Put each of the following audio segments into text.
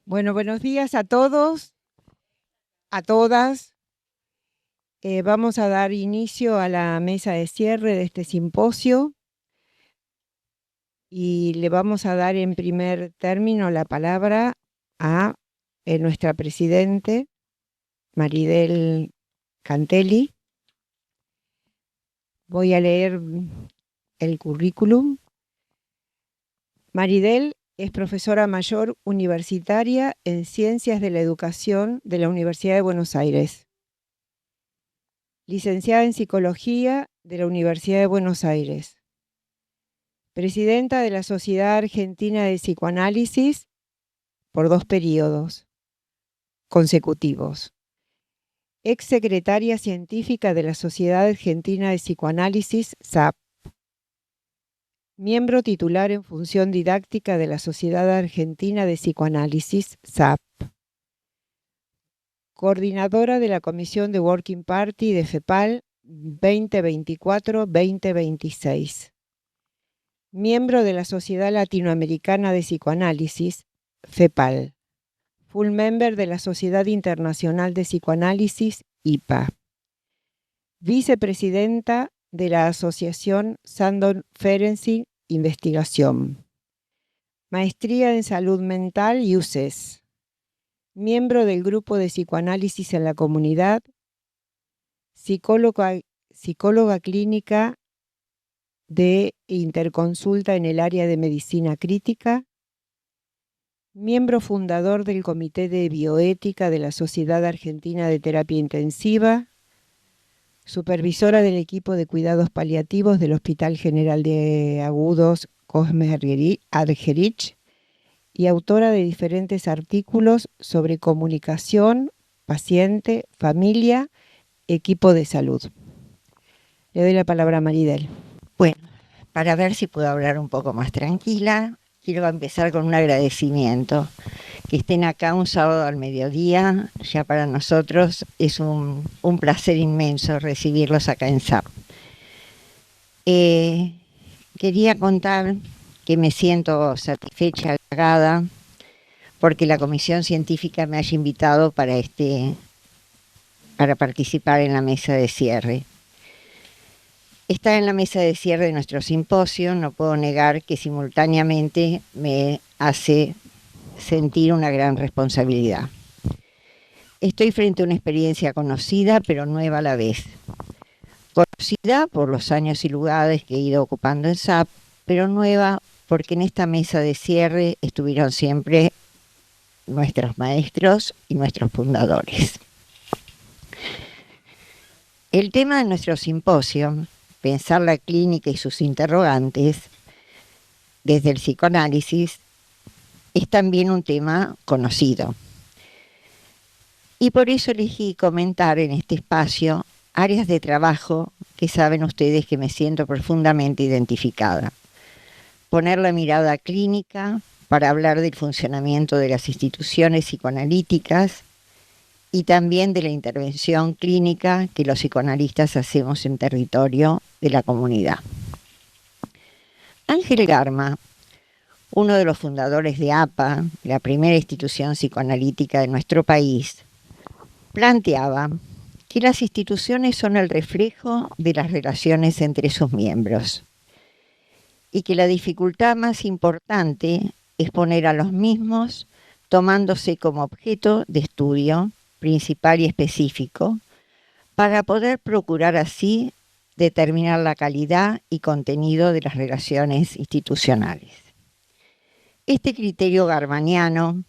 Bueno, buenos días a todos, a todas. Vamos a dar inicio a la mesa de cierre de este simposio y le vamos a dar en primer término la palabra a nuestra presidente, Maridel Cantelli. Voy a leer el currículum. Maridel es profesora mayor universitaria en Ciencias de la Educación de la Universidad de Buenos Aires. Licenciada en Psicología de la Universidad de Buenos Aires. Presidenta de la Sociedad Argentina de Psicoanálisis por 2 periodos consecutivos. Ex secretaria científica de la Sociedad Argentina de Psicoanálisis, SAP. Miembro titular en función didáctica de la Sociedad Argentina de Psicoanálisis, SAP. Coordinadora de la Comisión de Working Party de FEPAL 2024-2026. Miembro de la Sociedad Latinoamericana de Psicoanálisis, FEPAL. Full member de la Sociedad Internacional de Psicoanálisis, IPA. Vicepresidenta de la Asociación Sandon Ferenczi Investigación. Maestría en Salud Mental y UCES. Miembro del Grupo de Psicoanálisis en la Comunidad. Psicóloga clínica de interconsulta en el área de medicina crítica. Miembro fundador del Comité de Bioética de la Sociedad Argentina de Terapia Intensiva. Supervisora del equipo de cuidados paliativos del Hospital General de Agudos Cosme Argerich y autora de diferentes artículos sobre comunicación, paciente, familia, equipo de salud. Le doy la palabra a Maridel. Bueno, para ver si puedo hablar un poco más tranquila, quiero empezar con un agradecimiento. Que estén acá un sábado al mediodía, ya para nosotros es un placer inmenso recibirlos acá en SAP. Quería contar que me siento satisfecha, halagada, porque la comisión científica me haya invitado para participar en la mesa de cierre. Estar en la mesa de cierre de nuestro simposio, no puedo negar que simultáneamente me hace sentir una gran responsabilidad. Estoy frente a una experiencia conocida, pero nueva a la vez. Conocida por los años y lugares que he ido ocupando en SAP, pero nueva porque en esta mesa de cierre estuvieron siempre nuestros maestros y nuestros fundadores. El tema de nuestro simposio, pensar la clínica y sus interrogantes desde el psicoanálisis, es también un tema conocido. Y por eso elegí comentar en este espacio áreas de trabajo que saben ustedes que me siento profundamente identificada. Poner la mirada clínica para hablar del funcionamiento de las instituciones psicoanalíticas y también de la intervención clínica que los psicoanalistas hacemos en territorio de la comunidad. Ángel Garma, uno de los fundadores de APA, la primera institución psicoanalítica de nuestro país, planteaba que las instituciones son el reflejo de las relaciones entre sus miembros y que la dificultad más importante es poner a los mismos tomándose como objeto de estudio principal y específico para poder procurar así determinar la calidad y contenido de las relaciones institucionales. Este criterio garmaniano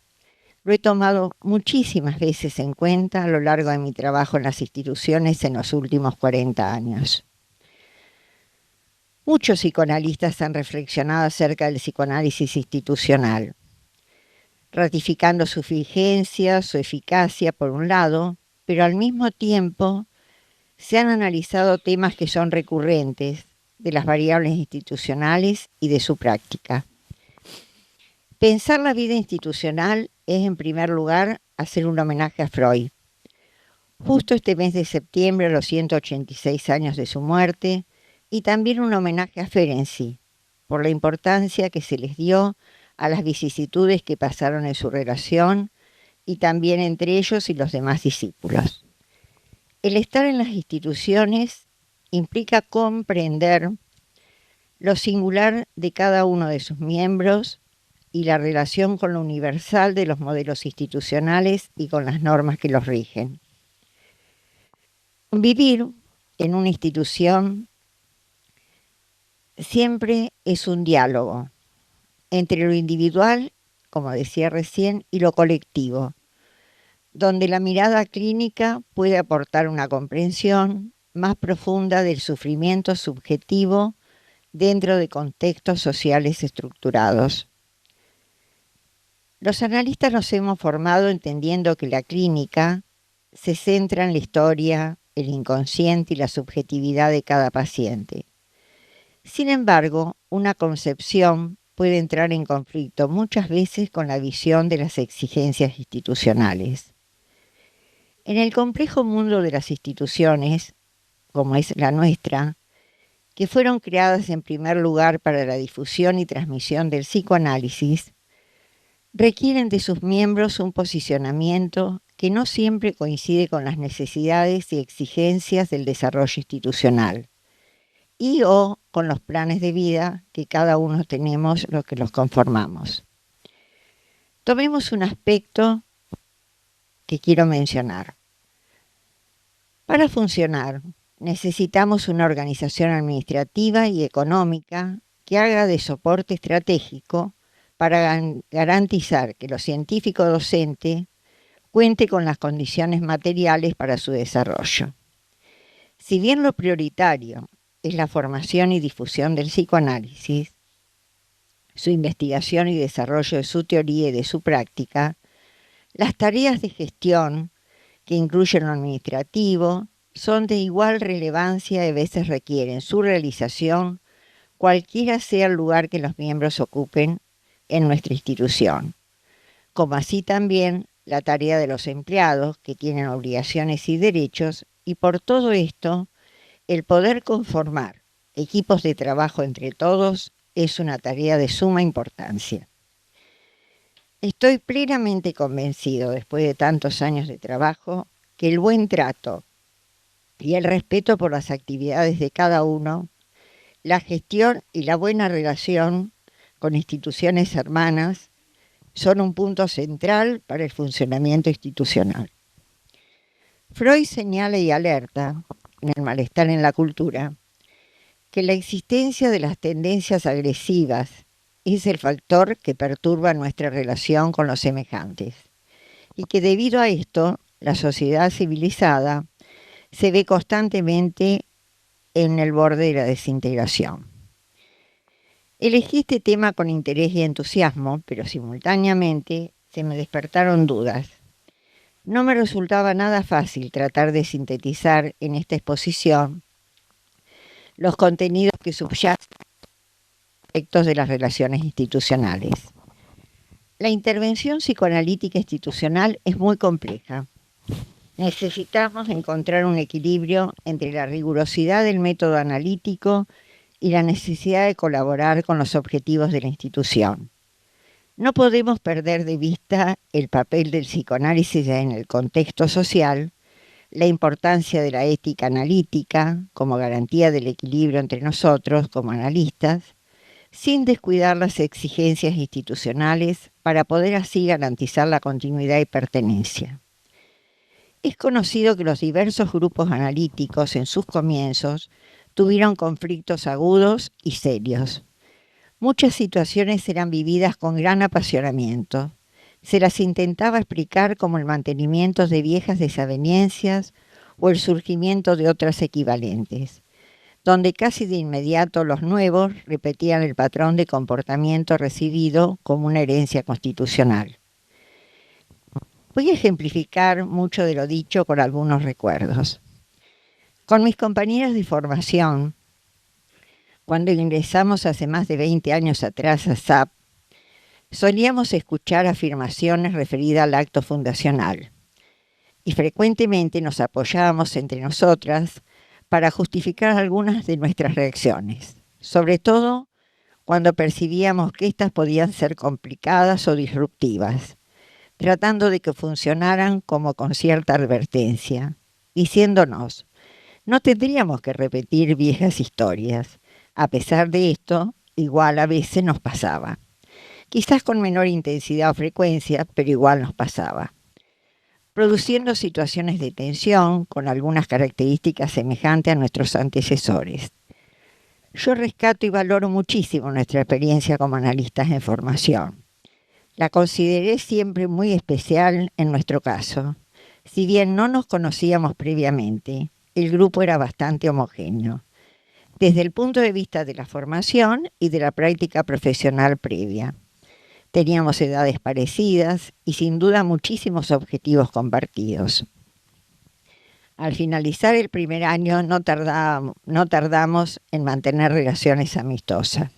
lo he tomado muchísimas veces en cuenta a lo largo de mi trabajo en las instituciones en los últimos 40 años. Muchos psicoanalistas han reflexionado acerca del psicoanálisis institucional, ratificando su vigencia, su eficacia por un lado, pero al mismo tiempo se han analizado temas que son recurrentes de las variables institucionales y de su práctica. Pensar la vida institucional es, en primer lugar, hacer un homenaje a Freud. Justo este mes de septiembre, a los 186 años de su muerte, y también un homenaje a Ferenczi, por la importancia que se les dio a las vicisitudes que pasaron en su relación y también entre ellos y los demás discípulos. El estar en las instituciones implica comprender lo singular de cada uno de sus miembros y la relación con lo universal de los modelos institucionales y con las normas que los rigen. Vivir en una institución siempre es un diálogo entre lo individual, como decía recién, y lo colectivo, donde la mirada clínica puede aportar una comprensión más profunda del sufrimiento subjetivo dentro de contextos sociales estructurados. Los analistas nos hemos formado entendiendo que la clínica se centra en la historia, el inconsciente y la subjetividad de cada paciente. Sin embargo, una concepción puede entrar en conflicto muchas veces con la visión de las exigencias institucionales. En el complejo mundo de las instituciones, como es la nuestra, que fueron creadas en primer lugar para la difusión y transmisión del psicoanálisis, requieren de sus miembros un posicionamiento que no siempre coincide con las necesidades y exigencias del desarrollo institucional y o con los planes de vida que cada uno tenemos los que los conformamos. Tomemos un aspecto que quiero mencionar. Para funcionar, necesitamos una organización administrativa y económica que haga de soporte estratégico para garantizar que lo científico docente cuente con las condiciones materiales para su desarrollo. Si bien lo prioritario es la formación y difusión del psicoanálisis, su investigación y desarrollo de su teoría y de su práctica, las tareas de gestión, que incluyen lo administrativo, son de igual relevancia y a veces requieren su realización, cualquiera sea el lugar que los miembros ocupen en nuestra institución, como así también la tarea de los empleados, que tienen obligaciones y derechos, y por todo esto, el poder conformar equipos de trabajo entre todos es una tarea de suma importancia. Estoy plenamente convencido, después de tantos años de trabajo, que el buen trato y el respeto por las actividades de cada uno, la gestión y la buena relación con instituciones hermanas son un punto central para el funcionamiento institucional. Freud señala y alerta, en el malestar en la cultura, que la existencia de las tendencias agresivas es el factor que perturba nuestra relación con los semejantes y que debido a esto la sociedad civilizada se ve constantemente en el borde de la desintegración. Elegí este tema con interés y entusiasmo, pero simultáneamente se me despertaron dudas. No me resultaba nada fácil tratar de sintetizar en esta exposición los contenidos que subyacen aspectos de las relaciones institucionales. La intervención psicoanalítica institucional es muy compleja. Necesitamos encontrar un equilibrio entre la rigurosidad del método analítico y la necesidad de colaborar con los objetivos de la institución. No podemos perder de vista el papel del psicoanálisis en el contexto social, la importancia de la ética analítica como garantía del equilibrio entre nosotros como analistas, sin descuidar las exigencias institucionales para poder así garantizar la continuidad y pertenencia. Es conocido que los diversos grupos analíticos en sus comienzos tuvieron conflictos agudos y serios. Muchas situaciones eran vividas con gran apasionamiento. Se las intentaba explicar como el mantenimiento de viejas desavenencias o el surgimiento de otras equivalentes, donde casi de inmediato los nuevos repetían el patrón de comportamiento recibido como una herencia constitucional. Voy a ejemplificar mucho de lo dicho con algunos recuerdos. Con mis compañeras de formación, cuando ingresamos hace más de 20 años atrás a SAP, solíamos escuchar afirmaciones referidas al acto fundacional y frecuentemente nos apoyábamos entre nosotras para justificar algunas de nuestras reacciones, sobre todo cuando percibíamos que éstas podían ser complicadas o disruptivas, tratando de que funcionaran como con cierta advertencia, diciéndonos, no tendríamos que repetir viejas historias. A pesar de esto, igual a veces nos pasaba. Quizás con menor intensidad o frecuencia, pero igual nos pasaba, produciendo situaciones de tensión con algunas características semejantes a nuestros antecesores. Yo rescato y valoro muchísimo nuestra experiencia como analistas de formación. La consideré siempre muy especial en nuestro caso. Si bien no nos conocíamos previamente, el grupo era bastante homogéneo, desde el punto de vista de la formación y de la práctica profesional previa. Teníamos edades parecidas y sin duda muchísimos objetivos compartidos. Al finalizar el primer año no tardamos en mantener relaciones amistosas.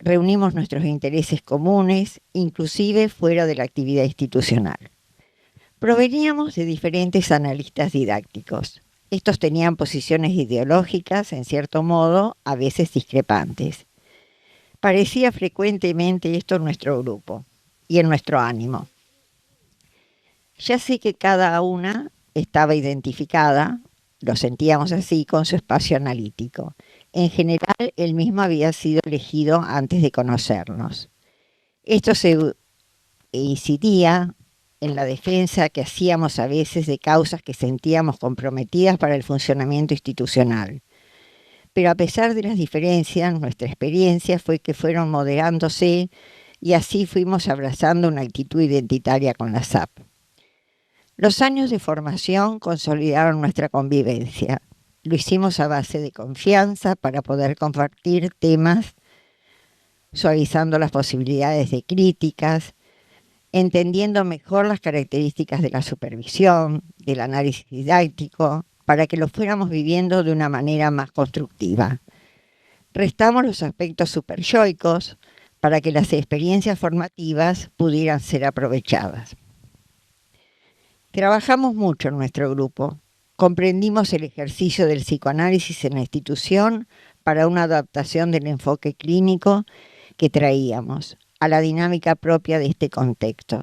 Reunimos nuestros intereses comunes, inclusive fuera de la actividad institucional. Proveníamos de diferentes analistas didácticos. Estos tenían posiciones ideológicas, en cierto modo, a veces discrepantes. Parecía frecuentemente esto en nuestro grupo y en nuestro ánimo. Ya sé que cada una estaba identificada, lo sentíamos así, con su espacio analítico. En general, él mismo había sido elegido antes de conocernos. Esto se incidía en la defensa que hacíamos a veces de causas que sentíamos comprometidas para el funcionamiento institucional. Pero a pesar de las diferencias, nuestra experiencia fue que fueron moderándose y así fuimos abrazando una actitud identitaria con la SAP. Los años de formación consolidaron nuestra convivencia. Lo hicimos a base de confianza para poder compartir temas, suavizando las posibilidades de críticas, entendiendo mejor las características de la supervisión, del análisis didáctico, para que lo fuéramos viviendo de una manera más constructiva. Restamos los aspectos superyoicos para que las experiencias formativas pudieran ser aprovechadas. Trabajamos mucho en nuestro grupo. Comprendimos el ejercicio del psicoanálisis en la institución para una adaptación del enfoque clínico que traíamos a la dinámica propia de este contexto.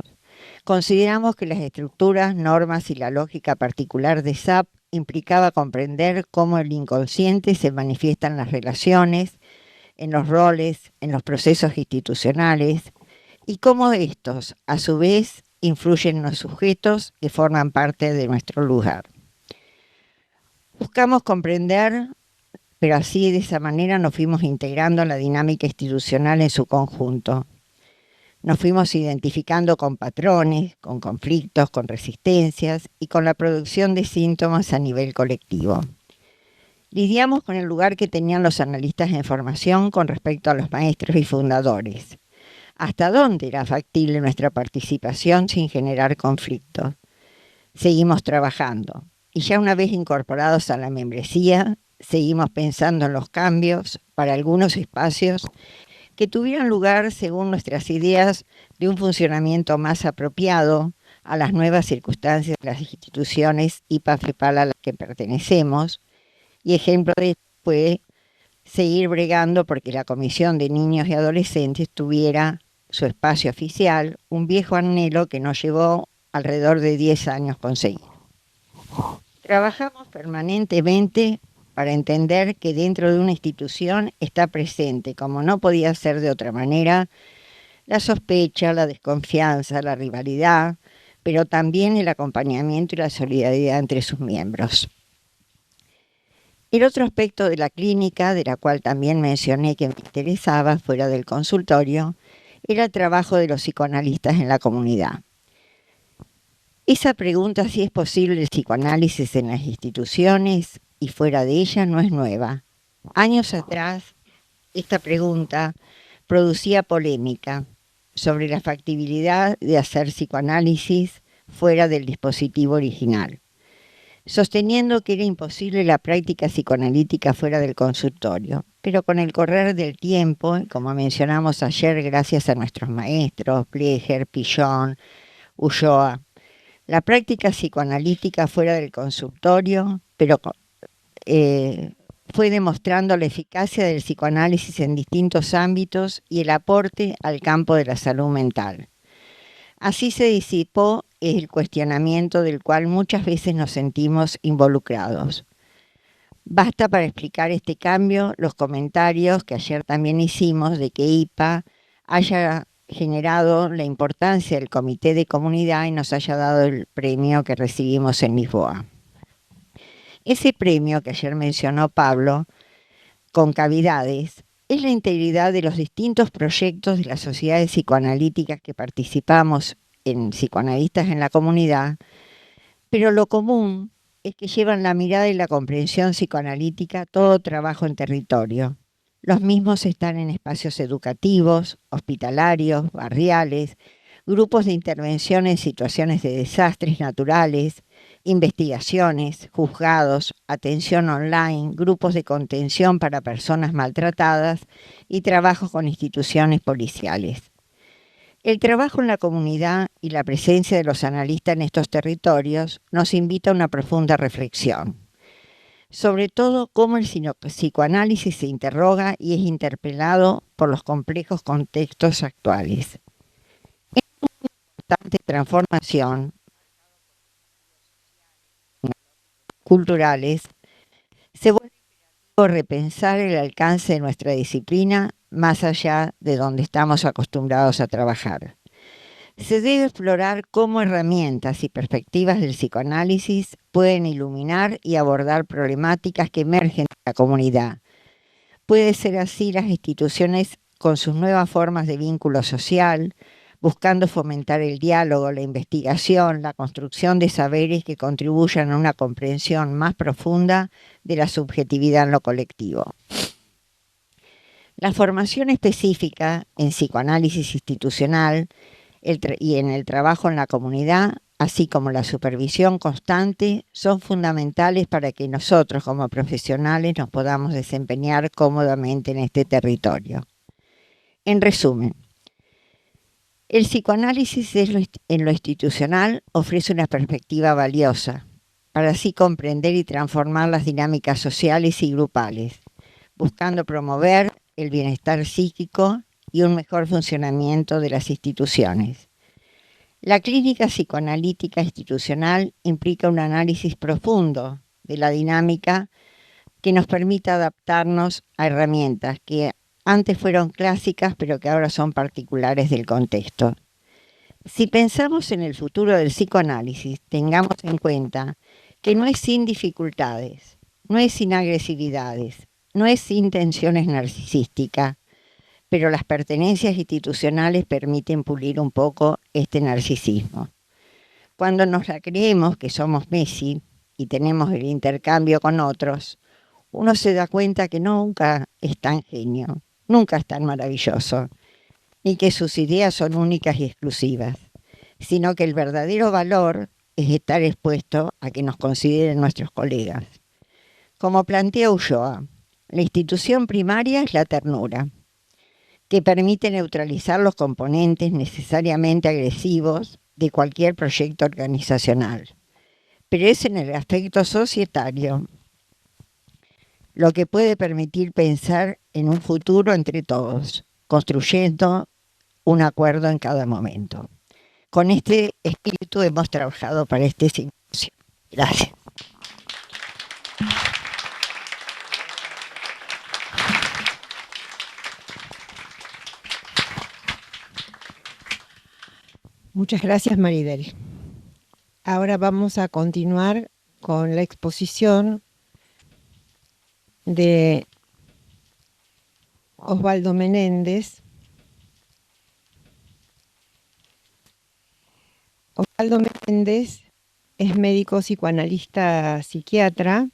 Consideramos que las estructuras, normas y la lógica particular de SAP implicaba comprender cómo el inconsciente se manifiesta en las relaciones, en los roles, en los procesos institucionales y cómo estos, a su vez, influyen en los sujetos que forman parte de nuestro lugar. Buscamos comprender, pero así de esa manera nos fuimos integrando a la dinámica institucional en su conjunto. Nos fuimos identificando con patrones, con conflictos, con resistencias y con la producción de síntomas a nivel colectivo. Lidiamos con el lugar que tenían los analistas en formación con respecto a los maestros y fundadores. ¿Hasta dónde era factible nuestra participación sin generar conflictos? Seguimos trabajando y ya una vez incorporados a la membresía, seguimos pensando en los cambios para algunos espacios que tuvieran lugar según nuestras ideas de un funcionamiento más apropiado a las nuevas circunstancias de las instituciones IPA-FEPAL a las que pertenecemos, y ejemplo de esto fue seguir bregando porque la Comisión de Niños y Adolescentes tuviera su espacio oficial, un viejo anhelo que nos llevó alrededor de 10 años conseguir. Trabajamos permanentemente para entender que dentro de una institución está presente, como no podía ser de otra manera, la sospecha, la desconfianza, la rivalidad, pero también el acompañamiento y la solidaridad entre sus miembros. El otro aspecto de la clínica, de la cual también mencioné que me interesaba fuera del consultorio, era el trabajo de los psicoanalistas en la comunidad. Esa pregunta si es posible el psicoanálisis en las instituciones y fuera de ellas no es nueva. Años atrás, esta pregunta producía polémica sobre la factibilidad de hacer psicoanálisis fuera del dispositivo original, sosteniendo que era imposible la práctica psicoanalítica fuera del consultorio. Pero con el correr del tiempo, como mencionamos ayer, gracias a nuestros maestros, Pleger, Pillon, Ulloa, la práctica psicoanalítica fuera del consultorio, pero fue demostrando la eficacia del psicoanálisis en distintos ámbitos y el aporte al campo de la salud mental. Así se disipó el cuestionamiento del cual muchas veces nos sentimos involucrados. Basta para explicar este cambio los comentarios que ayer también hicimos de que IPA haya generado la importancia del comité de comunidad y nos haya dado el premio que recibimos en Lisboa. Ese premio que ayer mencionó Pablo, Concavidades, es la integridad de los distintos proyectos de las sociedades psicoanalíticas que participamos en Psicoanalistas en la Comunidad, pero lo común es que llevan la mirada y la comprensión psicoanalítica todo trabajo en territorio. Los mismos están en espacios educativos, hospitalarios, barriales, grupos de intervención en situaciones de desastres naturales, investigaciones, juzgados, atención online, grupos de contención para personas maltratadas y trabajo con instituciones policiales. El trabajo en la comunidad y la presencia de los analistas en estos territorios nos invita a una profunda reflexión, sobre todo cómo el psicoanálisis se interroga y es interpelado por los complejos contextos actuales. En una constante transformación culturales, se vuelve imperativo repensar el alcance de nuestra disciplina más allá de donde estamos acostumbrados a trabajar. Se debe explorar cómo herramientas y perspectivas del psicoanálisis pueden iluminar y abordar problemáticas que emergen de la comunidad. Puede ser así las instituciones con sus nuevas formas de vínculo social, buscando fomentar el diálogo, la investigación, la construcción de saberes que contribuyan a una comprensión más profunda de la subjetividad en lo colectivo. La formación específica en psicoanálisis institucional y en el trabajo en la comunidad, así como la supervisión constante, son fundamentales para que nosotros como profesionales nos podamos desempeñar cómodamente en este territorio. En resumen, el psicoanálisis en lo institucional ofrece una perspectiva valiosa para así comprender y transformar las dinámicas sociales y grupales, buscando promover el bienestar psíquico y un mejor funcionamiento de las instituciones. La clínica psicoanalítica institucional implica un análisis profundo de la dinámica que nos permita adaptarnos a herramientas que antes fueron clásicas, pero que ahora son particulares del contexto. Si pensamos en el futuro del psicoanálisis, tengamos en cuenta que no es sin dificultades, no es sin agresividades, no es sin tensiones narcisísticas, pero las pertenencias institucionales permiten pulir un poco este narcisismo. Cuando nos la creemos que somos Messi y tenemos el intercambio con otros, uno se da cuenta que nunca es tan genio, nunca es tan maravilloso, ni que sus ideas son únicas y exclusivas, sino que el verdadero valor es estar expuesto a que nos consideren nuestros colegas. Como plantea Ulloa, la institución primaria es la ternura, que permite neutralizar los componentes necesariamente agresivos de cualquier proyecto organizacional. Pero es en el aspecto societario lo que puede permitir pensar en un futuro entre todos, construyendo un acuerdo en cada momento. Con este espíritu hemos trabajado para este simposio. Gracias. Muchas gracias, Maridel. Ahora vamos a continuar con la exposición de Osvaldo Menéndez. Osvaldo Menéndez es médico psicoanalista psiquiatra,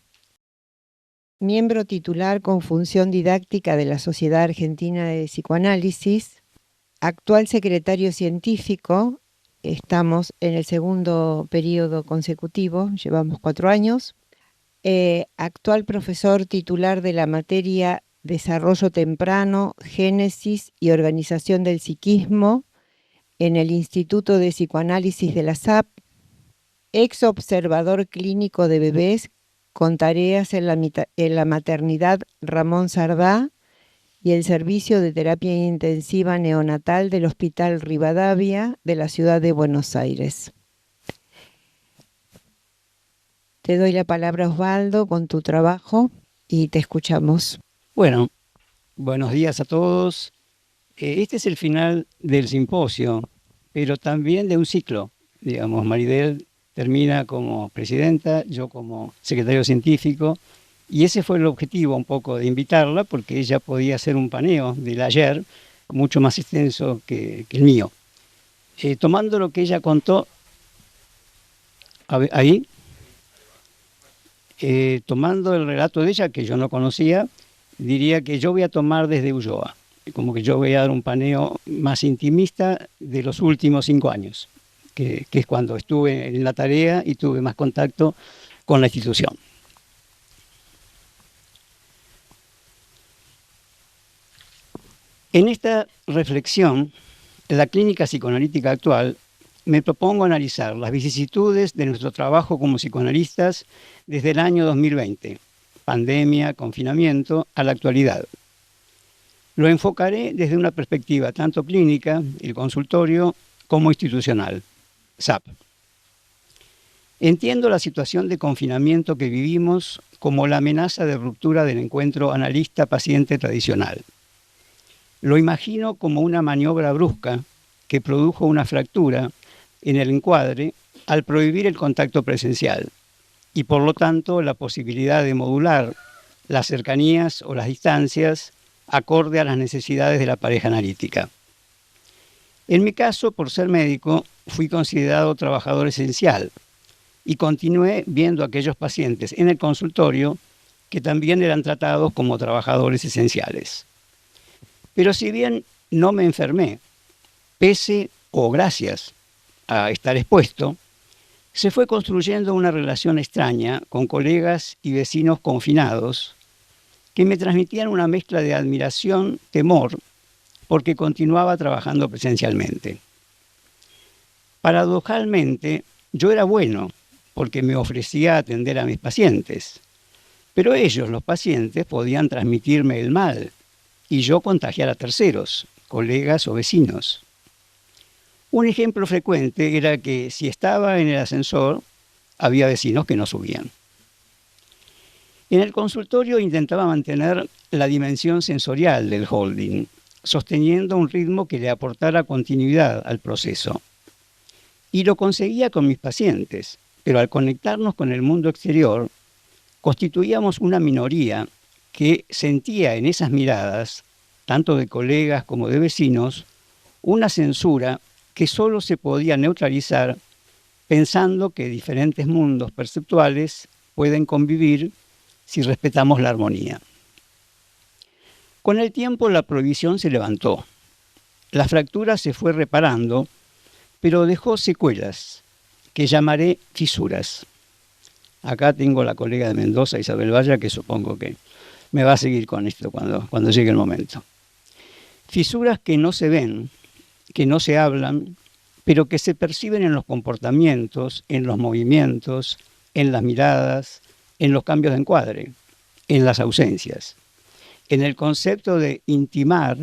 miembro titular con función didáctica de la Sociedad Argentina de Psicoanálisis, actual secretario científico. Estamos en el segundo periodo consecutivo, llevamos 4 años. Actual profesor titular de la materia Desarrollo Temprano, Génesis y Organización del Psiquismo en el Instituto de Psicoanálisis de la SAP, ex observador clínico de bebés con tareas en la maternidad Ramón Sardá y el servicio de terapia intensiva neonatal del Hospital Rivadavia de la ciudad de Buenos Aires. Te doy la palabra, Osvaldo, con tu trabajo y te escuchamos. Bueno, buenos días a todos. Este es el final del simposio, pero también de un ciclo. Digamos, Maridel termina como presidenta, yo como secretario científico, y ese fue el objetivo un poco de invitarla, porque ella podía hacer un paneo del ayer mucho más extenso que el mío. Tomando lo que ella contó, tomando el relato de ella, que yo no conocía, diría que yo voy a tomar desde Ulloa, como que yo voy a dar un paneo más intimista de los últimos 5 años, que es cuando estuve en la tarea y tuve más contacto con la institución. En esta reflexión, la clínica psicoanalítica actual, me propongo analizar las vicisitudes de nuestro trabajo como psicoanalistas desde el año 2020, pandemia, confinamiento, a la actualidad. Lo enfocaré desde una perspectiva tanto clínica, el consultorio, como institucional, SAP. Entiendo la situación de confinamiento que vivimos como la amenaza de ruptura del encuentro analista-paciente tradicional. Lo imagino como una maniobra brusca que produjo una fractura en el encuadre al prohibir el contacto presencial y por lo tanto la posibilidad de modular las cercanías o las distancias acorde a las necesidades de la pareja analítica. En mi caso, por ser médico, fui considerado trabajador esencial y continué viendo a aquellos pacientes en el consultorio que también eran tratados como trabajadores esenciales. Pero si bien no me enfermé, pese o gracias a estar expuesto, se fue construyendo una relación extraña con colegas y vecinos confinados que me transmitían una mezcla de admiración, temor, porque continuaba trabajando presencialmente. Paradojalmente, yo era bueno porque me ofrecía atender a mis pacientes, pero ellos, los pacientes, podían transmitirme el mal y yo contagiar a terceros, colegas o vecinos. Un ejemplo frecuente era que si estaba en el ascensor, había vecinos que no subían. En el consultorio intentaba mantener la dimensión sensorial del holding, sosteniendo un ritmo que le aportara continuidad al proceso. Y lo conseguía con mis pacientes, pero al conectarnos con el mundo exterior, constituíamos una minoría que sentía en esas miradas, tanto de colegas como de vecinos, una censura que solo se podía neutralizar pensando que diferentes mundos perceptuales pueden convivir si respetamos la armonía. Con el tiempo la prohibición se levantó. La fractura se fue reparando, pero dejó secuelas, que llamaré fisuras. Acá tengo la colega de Mendoza, Isabel Valla, que supongo que me va a seguir con esto cuando llegue el momento. Fisuras que no se ven, que no se hablan, pero que se perciben en los comportamientos, en los movimientos, en las miradas, en los cambios de encuadre, en las ausencias, en el concepto de intimar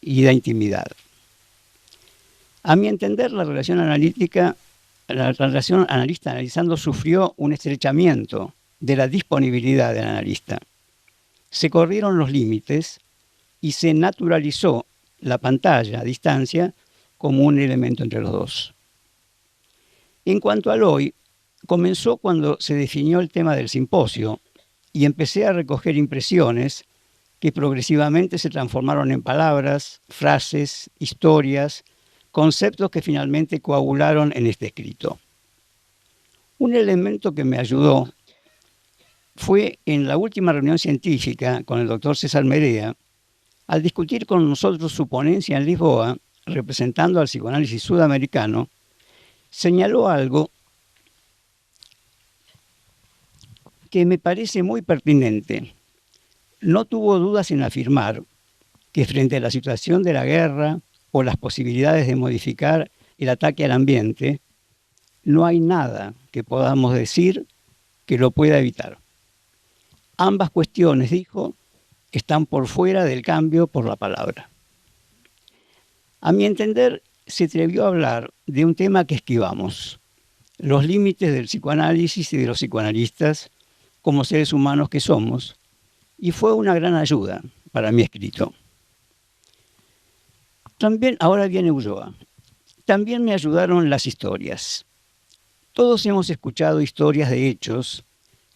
y de intimidad. A mi entender, la relación analítica, la relación analista analizando sufrió un estrechamiento de la disponibilidad del analista. Se corrieron los límites y se naturalizó la pantalla a distancia como un elemento entre los dos. En cuanto al hoy, comenzó cuando se definió el tema del simposio y empecé a recoger impresiones que progresivamente se transformaron en palabras, frases, historias, conceptos que finalmente coagularon en este escrito. Un elemento que me ayudó fue en la última reunión científica con el doctor César Merea, al discutir con nosotros su ponencia en Lisboa, representando al psicoanálisis sudamericano, señaló algo que me parece muy pertinente. No tuvo dudas en afirmar que frente a la situación de la guerra o las posibilidades de modificar el ataque al ambiente, no hay nada que podamos decir que lo pueda evitar. Ambas cuestiones, dijo, están por fuera del cambio por la palabra. A mi entender, se atrevió a hablar de un tema que esquivamos, los límites del psicoanálisis y de los psicoanalistas como seres humanos que somos, y fue una gran ayuda para mi escrito. También, ahora viene Ulloa, también me ayudaron las historias. Todos hemos escuchado historias de hechos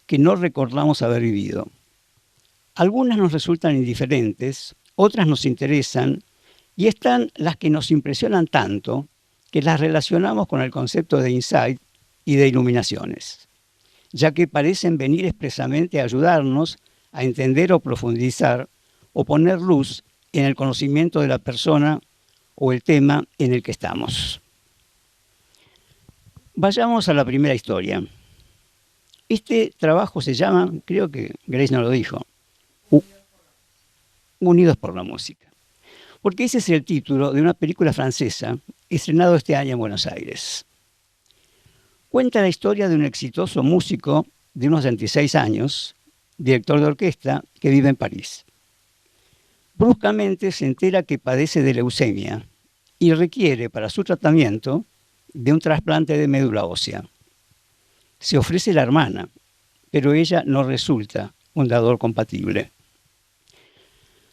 que no recordamos haber vivido. Algunas nos resultan indiferentes, otras nos interesan, y están las que nos impresionan tanto que las relacionamos con el concepto de insight y de iluminaciones, ya que parecen venir expresamente a ayudarnos a entender o profundizar o poner luz en el conocimiento de la persona o el tema en el que estamos. Vayamos a la primera historia. Este trabajo se llama, creo que Grace nos lo dijo, Unidos por la Música, porque ese es el título de una película francesa estrenado este año en Buenos Aires. Cuenta la historia de un exitoso músico de unos 26 años, director de orquesta, que vive en París. Bruscamente se entera que padece de leucemia y requiere para su tratamiento de un trasplante de médula ósea. Se ofrece la hermana, pero ella no resulta un dador compatible.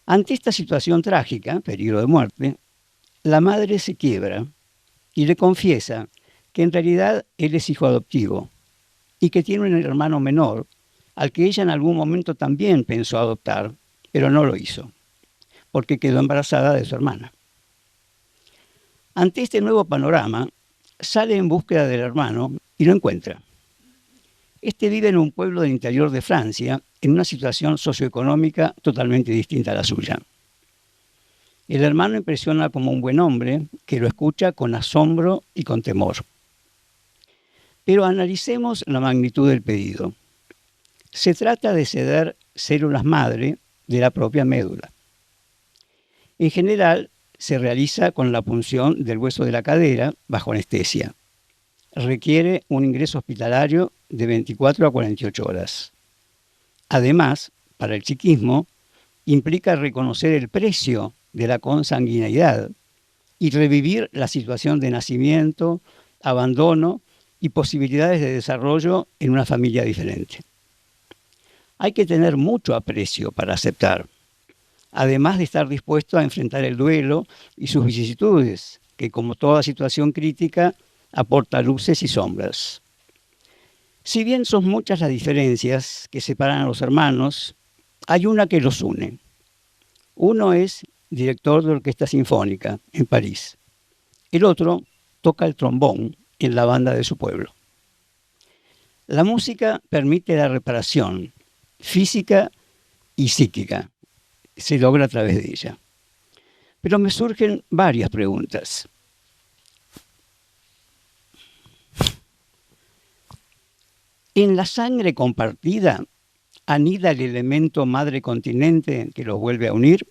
Ante esta situación trágica, peligro de muerte, la madre se quiebra y le confiesa que en realidad él es hijo adoptivo y que tiene un hermano menor al que ella en algún momento también pensó adoptar, pero no lo hizo, porque quedó embarazada de su hermana. Ante este nuevo panorama, sale en búsqueda del hermano y lo encuentra. Este vive en un pueblo del interior de Francia, en una situación socioeconómica totalmente distinta a la suya. El hermano impresiona como un buen hombre que lo escucha con asombro y con temor. Pero analicemos la magnitud del pedido. Se trata de ceder células madre de la propia médula. En general, se realiza con la punción del hueso de la cadera bajo anestesia. Requiere un ingreso hospitalario de 24 a 48 horas. Además, para el psiquismo, implica reconocer el precio de la consanguineidad y revivir la situación de nacimiento, abandono y posibilidades de desarrollo en una familia diferente. Hay que tener mucho aprecio para aceptar, además de estar dispuesto a enfrentar el duelo y sus vicisitudes, que como toda situación crítica aporta luces y sombras. Si bien son muchas las diferencias que separan a los hermanos, hay una que los une. Uno es director de orquesta sinfónica en París. El otro toca el trombón en la banda de su pueblo. La música permite la reparación física y psíquica. Se logra a través de ella. Pero me surgen varias preguntas. ¿En la sangre compartida anida el elemento madre continente que los vuelve a unir?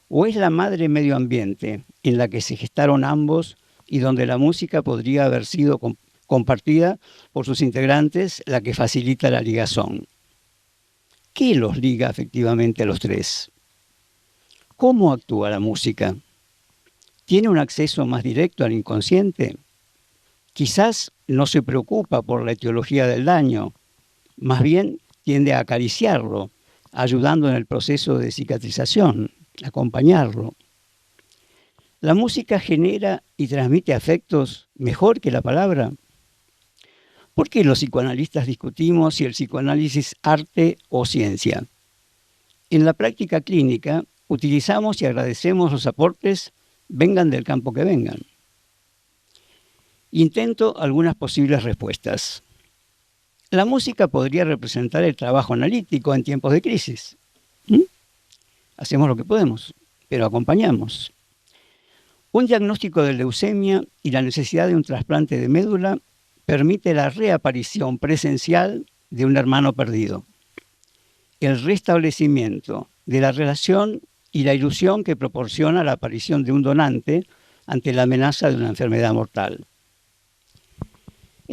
¿O es la madre medio ambiente en la que se gestaron ambos y donde la música podría haber sido compartida por sus integrantes la que facilita la ligazón? ¿Qué los liga efectivamente a los tres? ¿Cómo actúa la música? ¿Tiene un acceso más directo al inconsciente? Quizás no se preocupa por la etiología del daño, más bien tiende a acariciarlo, ayudando en el proceso de cicatrización, acompañarlo. ¿La música genera y transmite afectos mejor que la palabra? ¿Por qué los psicoanalistas discutimos si el psicoanálisis es arte o ciencia? En la práctica clínica utilizamos y agradecemos los aportes, vengan del campo que vengan. Intento algunas posibles respuestas. La música podría representar el trabajo analítico en tiempos de crisis. Hacemos lo que podemos, pero acompañamos. Un diagnóstico de leucemia y la necesidad de un trasplante de médula permite la reaparición presencial de un hermano perdido, el restablecimiento de la relación y la ilusión que proporciona la aparición de un donante ante la amenaza de una enfermedad mortal.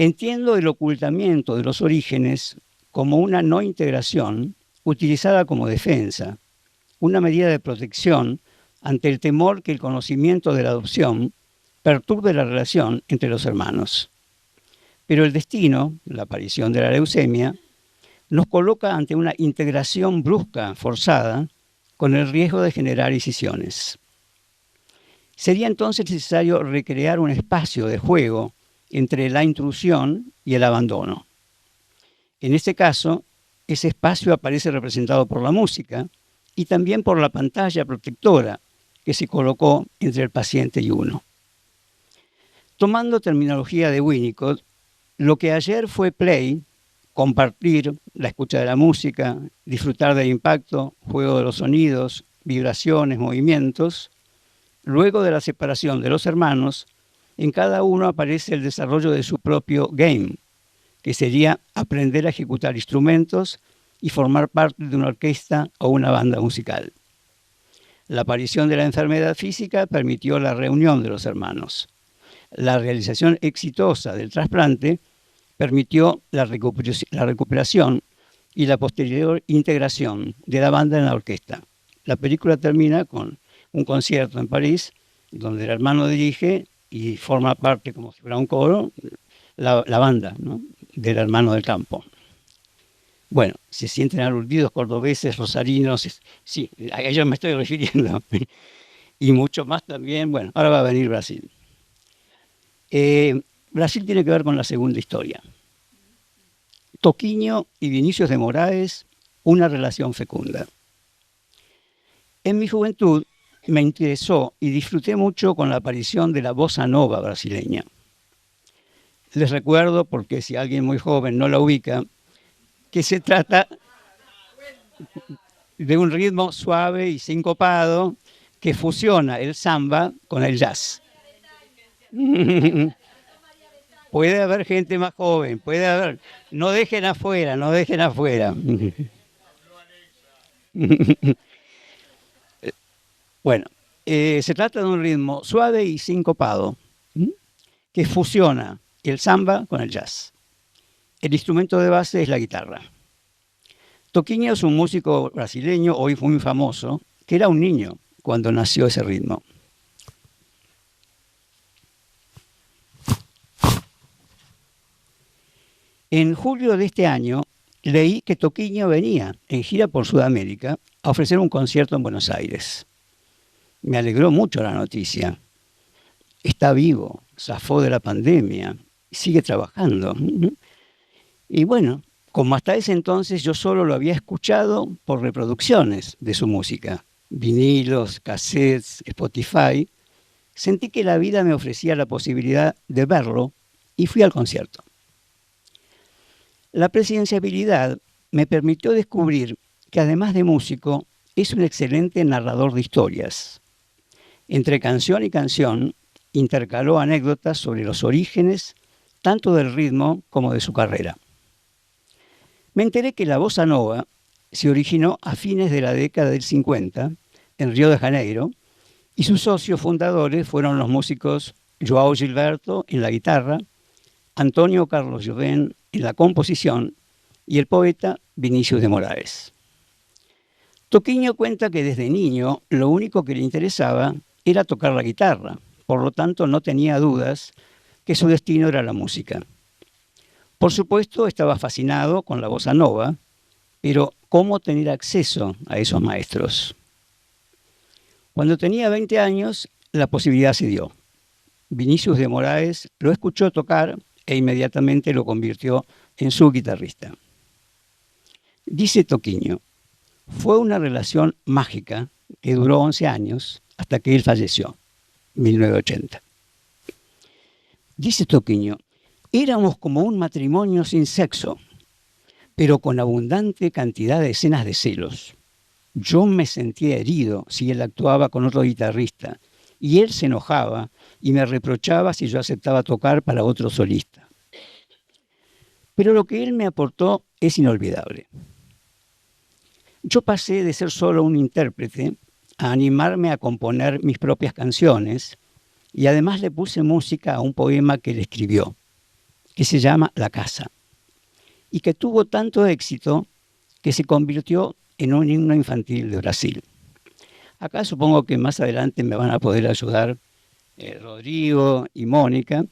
Entiendo el ocultamiento de los orígenes como una no integración utilizada como defensa, una medida de protección ante el temor que el conocimiento de la adopción perturbe la relación entre los hermanos. Pero el destino, la aparición de la leucemia, nos coloca ante una integración brusca, forzada, con el riesgo de generar escisiones. Sería entonces necesario recrear un espacio de juego entre la intrusión y el abandono. En este caso, ese espacio aparece representado por la música y también por la pantalla protectora que se colocó entre el paciente y uno. Tomando terminología de Winnicott, lo que ayer fue play, compartir, la escucha de la música, disfrutar del impacto, juego de los sonidos, vibraciones, movimientos, luego de la separación de los hermanos, en cada uno aparece el desarrollo de su propio game, que sería aprender a ejecutar instrumentos y formar parte de una orquesta o una banda musical. La aparición de la enfermedad física permitió la reunión de los hermanos. La realización exitosa del trasplante permitió la recuperación y la posterior integración de la banda en la orquesta. La película termina con un concierto en París, donde el hermano dirige y forma parte, como si fuera un coro, la banda, ¿no?, del hermano del campo. Bueno, se sienten aludidos cordobeses, rosarinos, sí, a ellos me estoy refiriendo. Y mucho más también, bueno, ahora va a venir Brasil. Brasil tiene que ver con la segunda historia. Toquinho y Vinicius de Moraes, una relación fecunda. En mi juventud me interesó y disfruté mucho con la aparición de la bossa nova brasileña. Les recuerdo, porque si alguien muy joven no la ubica, que se trata de un ritmo suave y sincopado que fusiona el samba con el jazz. Puede haber gente más joven, puede haber. No dejen afuera, no dejen afuera. Bueno, se trata de un ritmo suave y sincopado que fusiona el samba con el jazz. El instrumento de base es la guitarra. Toquinho es un músico brasileño, hoy muy famoso, que era un niño cuando nació ese ritmo. En julio de este año leí que Toquinho venía en gira por Sudamérica a ofrecer un concierto en Buenos Aires. Me alegró mucho la noticia. Está vivo, zafó de la pandemia, sigue trabajando. Y bueno, como hasta ese entonces yo solo lo había escuchado por reproducciones de su música, vinilos, cassettes, Spotify, sentí que la vida me ofrecía la posibilidad de verlo y fui al concierto. La presenciabilidad me permitió descubrir que además de músico, es un excelente narrador de historias. Entre canción y canción, intercaló anécdotas sobre los orígenes, tanto del ritmo como de su carrera. Me enteré que la bossa nova se originó a fines de la década del 50 en Río de Janeiro y sus socios fundadores fueron los músicos João Gilberto en la guitarra, Antonio Carlos Jobim en la composición y el poeta Vinicius de Moraes. Toquinho cuenta que desde niño lo único que le interesaba era tocar la guitarra, por lo tanto no tenía dudas que su destino era la música. Por supuesto estaba fascinado con la bossa nova, pero ¿cómo tener acceso a esos maestros? Cuando tenía 20 años, la posibilidad se dio. Vinicius de Moraes lo escuchó tocar e inmediatamente lo convirtió en su guitarrista. Dice Toquinho, fue una relación mágica que duró 11 años hasta que él falleció, 1980. Dice Toquinho, éramos como un matrimonio sin sexo, pero con abundante cantidad de escenas de celos. Yo me sentía herido si él actuaba con otro guitarrista, y él se enojaba y me reprochaba si yo aceptaba tocar para otro solista. Pero lo que él me aportó es inolvidable. Yo pasé de ser solo un intérprete a animarme a componer mis propias canciones y además le puse música a un poema que él escribió, que se llama La Casa, y que tuvo tanto éxito que se convirtió en un himno infantil de Brasil. Acá supongo que más adelante me van a poder ayudar Rodrigo y Mónica,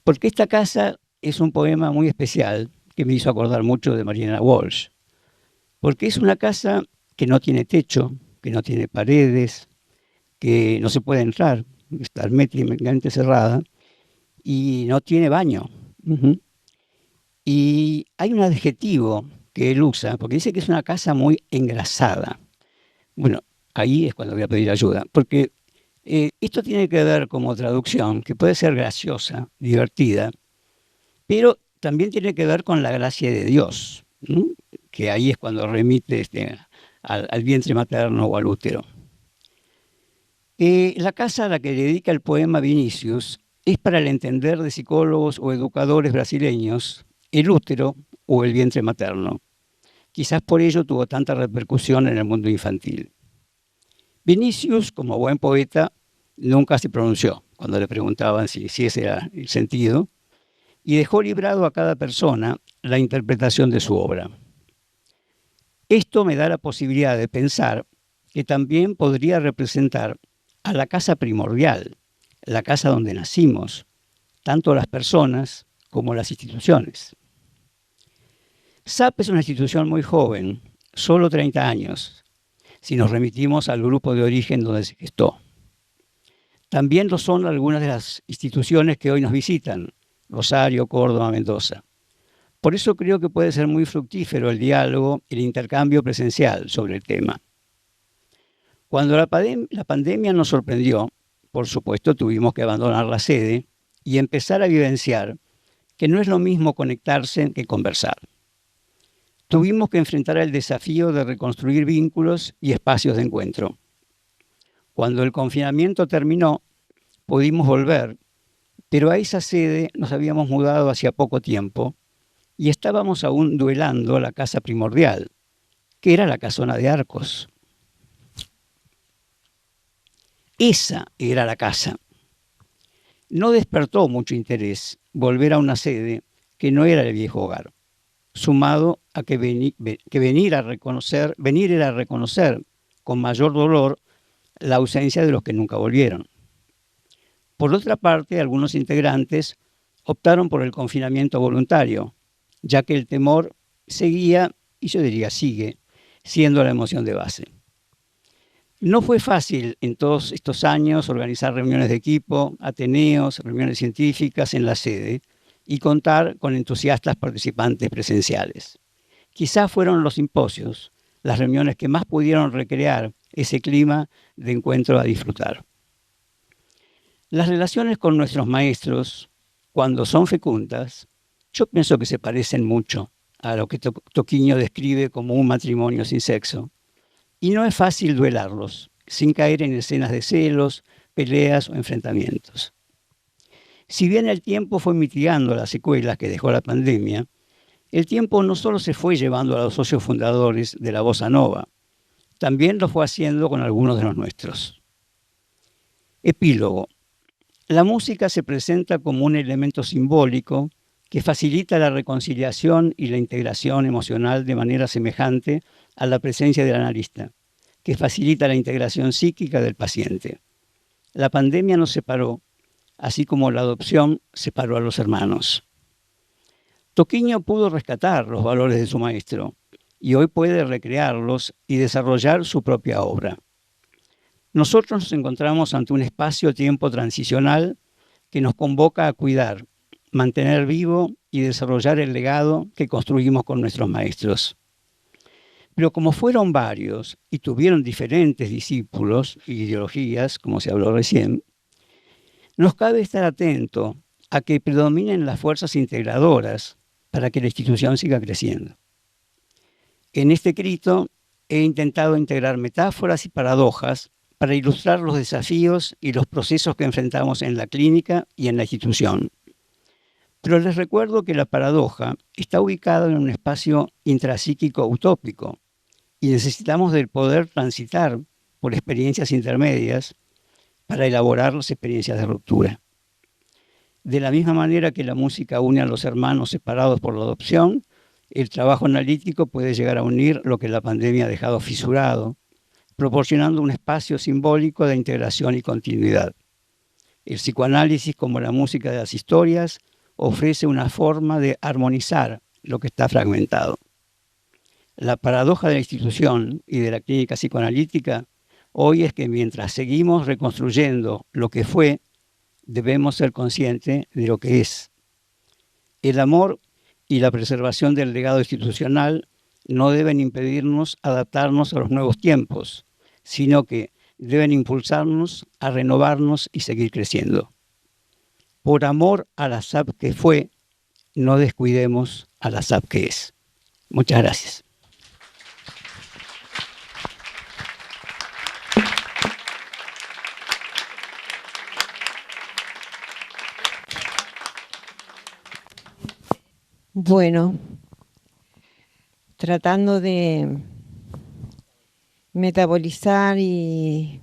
porque esta casa es un poema muy especial que me hizo acordar mucho de Mariana Walsh, porque es una casa que no tiene techo, que no tiene paredes, que no se puede entrar, está herméticamente cerrada y no tiene baño. Y hay un adjetivo que él usa, porque dice que es una casa muy engrasada. Bueno, ahí es cuando voy a pedir ayuda, porque esto tiene que ver como traducción, que puede ser graciosa, divertida, pero también tiene que ver con la gracia de Dios, ¿no? Que ahí es cuando remite al vientre materno o al útero. La casa a la que dedica el poema Vinicius es, para el entender de psicólogos o educadores brasileños, el útero o el vientre materno. Quizás por ello tuvo tanta repercusión en el mundo infantil. Vinicius, como buen poeta, nunca se pronunció cuando le preguntaban si ese era el sentido, y dejó librado a cada persona la interpretación de su obra. Esto me da la posibilidad de pensar que también podría representar a la casa primordial, la casa donde nacimos, tanto las personas como las instituciones. SAP es una institución muy joven, solo 30 años, si nos remitimos al grupo de origen donde se gestó. También lo son algunas de las instituciones que hoy nos visitan, Rosario, Córdoba, Mendoza. Por eso creo que puede ser muy fructífero el diálogo y el intercambio presencial sobre el tema. Cuando la pandemia nos sorprendió, por supuesto tuvimos que abandonar la sede y empezar a vivenciar que no es lo mismo conectarse que conversar. Tuvimos que enfrentar el desafío de reconstruir vínculos y espacios de encuentro. Cuando el confinamiento terminó, pudimos volver, pero a esa sede nos habíamos mudado hacía poco tiempo y estábamos aún duelando la casa primordial, que era la casona de Arcos. Esa era la casa. No despertó mucho interés volver a una sede que no era el viejo hogar, sumado a que venir era reconocer con mayor dolor la ausencia de los que nunca volvieron. Por otra parte, algunos integrantes optaron por el confinamiento voluntario, ya que el temor seguía, y yo diría sigue, siendo la emoción de base. No fue fácil en todos estos años organizar reuniones de equipo, ateneos, reuniones científicas en la sede y contar con entusiastas participantes presenciales. Quizás fueron los simposios, las reuniones que más pudieron recrear ese clima de encuentro a disfrutar. Las relaciones con nuestros maestros, cuando son fecundas, yo pienso que se parecen mucho a lo que Toquinho describe como un matrimonio sin sexo. Y no es fácil duelarlos, sin caer en escenas de celos, peleas o enfrentamientos. Si bien el tiempo fue mitigando las secuelas que dejó la pandemia, el tiempo no solo se fue llevando a los socios fundadores de la Bossa Nova, también lo fue haciendo con algunos de los nuestros. Epílogo. La música se presenta como un elemento simbólico que facilita la reconciliación y la integración emocional de manera semejante a la presencia del analista, que facilita la integración psíquica del paciente. La pandemia nos separó, así como la adopción separó a los hermanos. Toquinho pudo rescatar los valores de su maestro y hoy puede recrearlos y desarrollar su propia obra. Nosotros nos encontramos ante un espacio-tiempo transicional que nos convoca a cuidar, mantener vivo y desarrollar el legado que construimos con nuestros maestros. Pero como fueron varios y tuvieron diferentes discípulos e ideologías, como se habló recién, nos cabe estar atento a que predominen las fuerzas integradoras para que la institución siga creciendo. En este escrito he intentado integrar metáforas y paradojas para ilustrar los desafíos y los procesos que enfrentamos en la clínica y en la institución. Pero les recuerdo que la paradoja está ubicada en un espacio intrapsíquico utópico y necesitamos del poder transitar por experiencias intermedias para elaborar las experiencias de ruptura. De la misma manera que la música une a los hermanos separados por la adopción, El trabajo analítico puede llegar a unir lo que la pandemia ha dejado fisurado, proporcionando un espacio simbólico de integración y continuidad. El psicoanálisis, como la música de las historias, ofrece una forma de armonizar lo que está fragmentado. La paradoja de la institución y de la clínica psicoanalítica hoy es que mientras seguimos reconstruyendo lo que fue, debemos ser conscientes de lo que es. El amor y la preservación del legado institucional no deben impedirnos adaptarnos a los nuevos tiempos, sino que deben impulsarnos a renovarnos y seguir creciendo. Por amor a la SAP que fue, no descuidemos a la SAP que es. Muchas gracias. Bueno, tratando de metabolizar y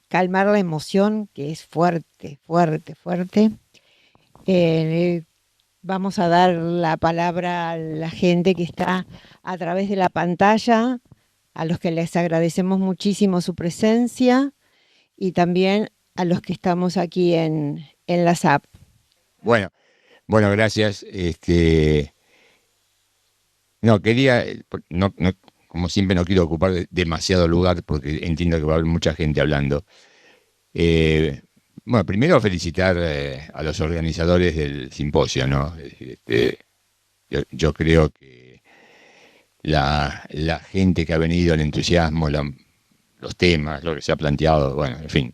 calmar la emoción, que es fuerte, fuerte, fuerte, vamos a dar la palabra a la gente que está a través de la pantalla, a los que les agradecemos muchísimo su presencia y también a los que estamos aquí en la SAP. Bueno, gracias. Como siempre no quiero ocupar demasiado lugar porque entiendo que va a haber mucha gente hablando. Bueno, primero felicitar a los organizadores del simposio, ¿no? Yo creo que la gente que ha venido, el entusiasmo, los temas, lo que se ha planteado, bueno, en fin,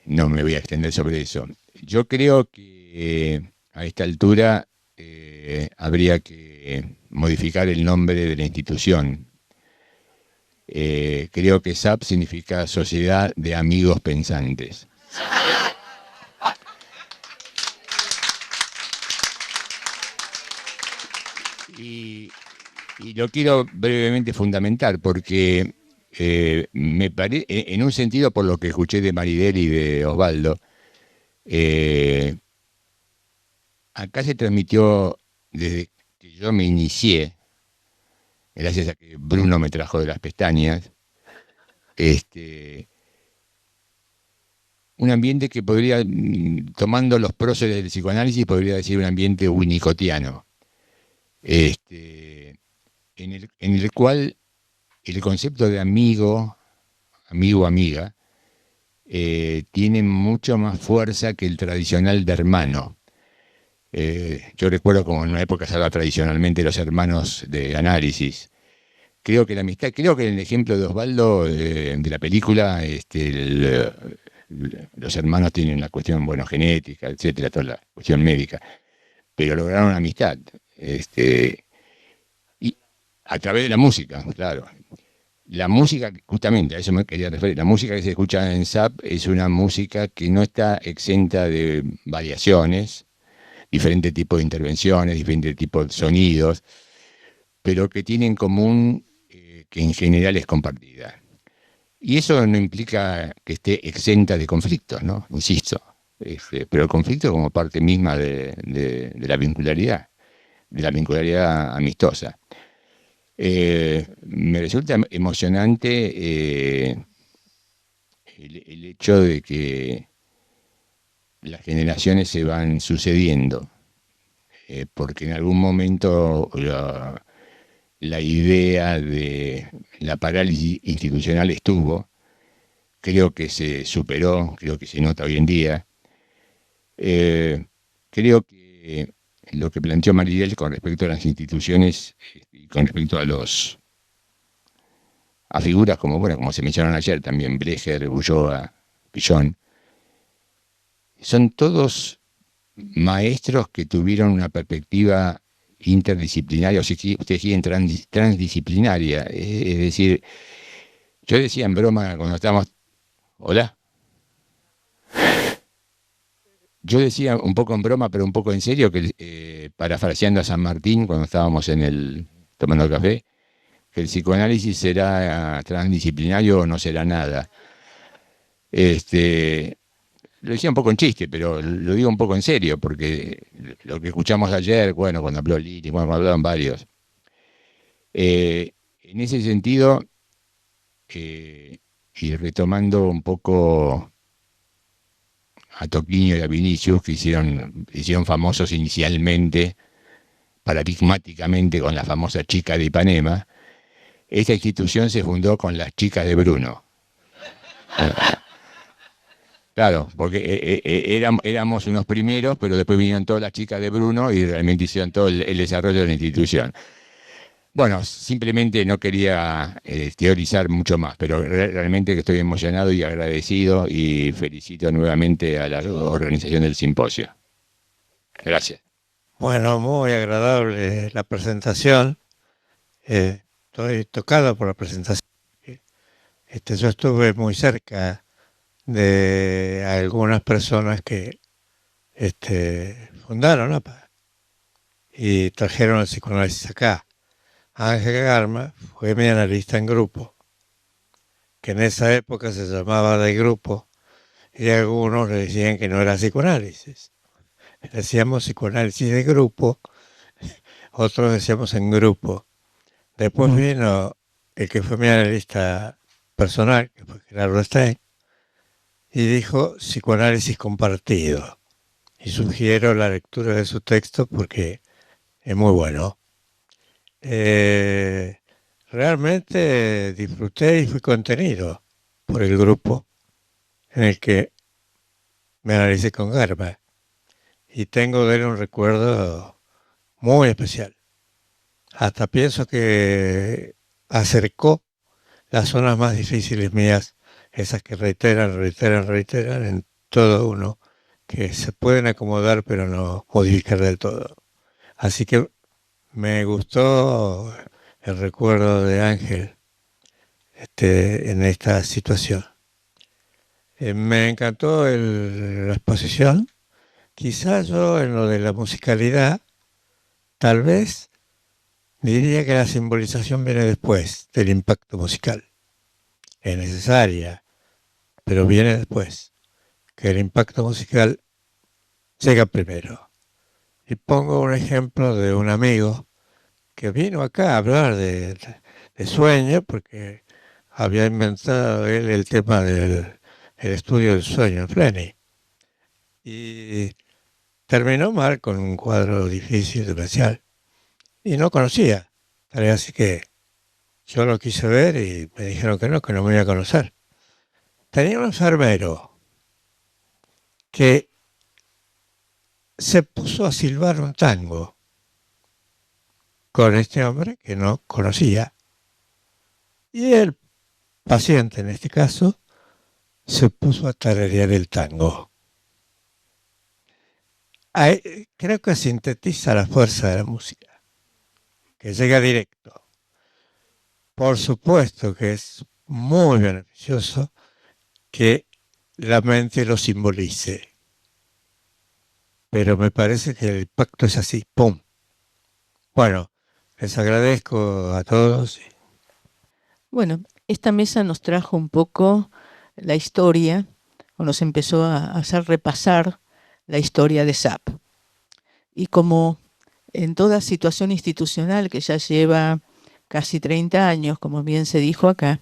no me voy a extender sobre eso. Yo creo que a esta altura habría que modificar el nombre de la institución. Creo que SAP significa Sociedad de Amigos Pensantes. Y lo quiero brevemente fundamentar porque me parece, en un sentido por lo que escuché de Maridel y de Osvaldo, acá se transmitió desde que yo me inicié, gracias a que Bruno me trajo de las pestañas, un ambiente que podría, tomando los próceres del psicoanálisis, podría decir un ambiente winnicottiano, en el cual el concepto de amigo, amiga, tiene mucho más fuerza que el tradicional de hermano. Yo recuerdo como en una época se hablaba tradicionalmente de los hermanos de análisis. Creo que la amistad, creo que en el ejemplo de Osvaldo de la película, los hermanos tienen la cuestión, bueno, genética, etcétera, toda la cuestión médica, pero lograron amistad, y a través de la música, claro. La música, justamente a eso me quería referir, la música que se escucha en SAP es una música que no está exenta de variaciones, diferentes tipos de intervenciones, diferentes tipos de sonidos, pero que tiene en común que en general es compartida. Y eso no implica que esté exenta de conflictos, ¿no? Insisto, pero el conflicto como parte misma de la vincularidad amistosa. Me resulta emocionante el hecho de que las generaciones se van sucediendo, porque en algún momento la idea de la parálisis institucional estuvo, creo que se superó, creo que se nota hoy en día. Creo que lo que planteó Maridel con respecto a las instituciones y con respecto a figuras como se mencionaron ayer también, Breger, Ulloa, Pillón, son todos maestros que tuvieron una perspectiva interdisciplinaria, o si ustedes quieren transdisciplinaria. Es decir, yo decía en broma cuando estábamos... ¿Hola? Yo decía un poco en broma, pero un poco en serio, que parafraseando a San Martín cuando estábamos tomando café, que el psicoanálisis será transdisciplinario o no será nada. lo decía un poco en chiste, pero lo digo un poco en serio, porque lo que escuchamos ayer, bueno, cuando habló Lili, bueno, cuando hablaron varios, en ese sentido, y retomando un poco a Toquinho y a Vinicius, que hicieron famosos inicialmente, paradigmáticamente con la famosa chica de Ipanema, esta institución se fundó con las chicas de Bruno. Claro, porque éramos unos primeros, pero después vinieron todas las chicas de Bruno y realmente hicieron todo el desarrollo de la institución. Bueno, simplemente no quería teorizar mucho más, pero realmente que estoy emocionado y agradecido y felicito nuevamente a la organización del simposio. Gracias. Bueno, muy agradable la presentación. Estoy tocado por la presentación. Yo estuve muy cerca de algunas personas que fundaron APA y trajeron el psicoanálisis acá. Ángel Garma fue mi analista en grupo, que en esa época se llamaba de grupo, y algunos le decían que no era psicoanálisis. Decíamos psicoanálisis de grupo, otros decíamos en grupo. Después vino el que fue mi analista personal, que fue Gerardo Stein, y dijo psicoanálisis compartido. Y sugiero la lectura de su texto porque es muy bueno. Realmente disfruté y fui contenido por el grupo en el que me analicé con Garma. Y tengo de él un recuerdo muy especial. Hasta pienso que acercó las zonas más difíciles mías, esas que reiteran en todo uno, que se pueden acomodar pero no modificar del todo. Así que me gustó el recuerdo de Ángel en esta situación. Me encantó la exposición. Quizás yo en lo de la musicalidad, tal vez diría que la simbolización viene después del impacto musical. Es necesaria, pero viene después, que el impacto musical llega primero. Y pongo un ejemplo de un amigo que vino acá a hablar de sueño, porque había inventado él el tema del estudio del sueño en Flenny. Y terminó mal con un cuadro difícil, especial, y no conocía. Así que yo lo quise ver y me dijeron que no me iba a conocer. Tenía un enfermero que se puso a silbar un tango con este hombre que no conocía. Y el paciente, en este caso, se puso a tararear el tango. Creo que sintetiza la fuerza de la música, que llega directo. Por supuesto que es muy beneficioso que la mente lo simbolice. Pero me parece que el impacto es así, ¡pum! Bueno, les agradezco a todos. Bueno, esta mesa nos trajo un poco la historia, o nos empezó a hacer repasar la historia de SAP. Y como en toda situación institucional que ya lleva casi 30 años, como bien se dijo acá,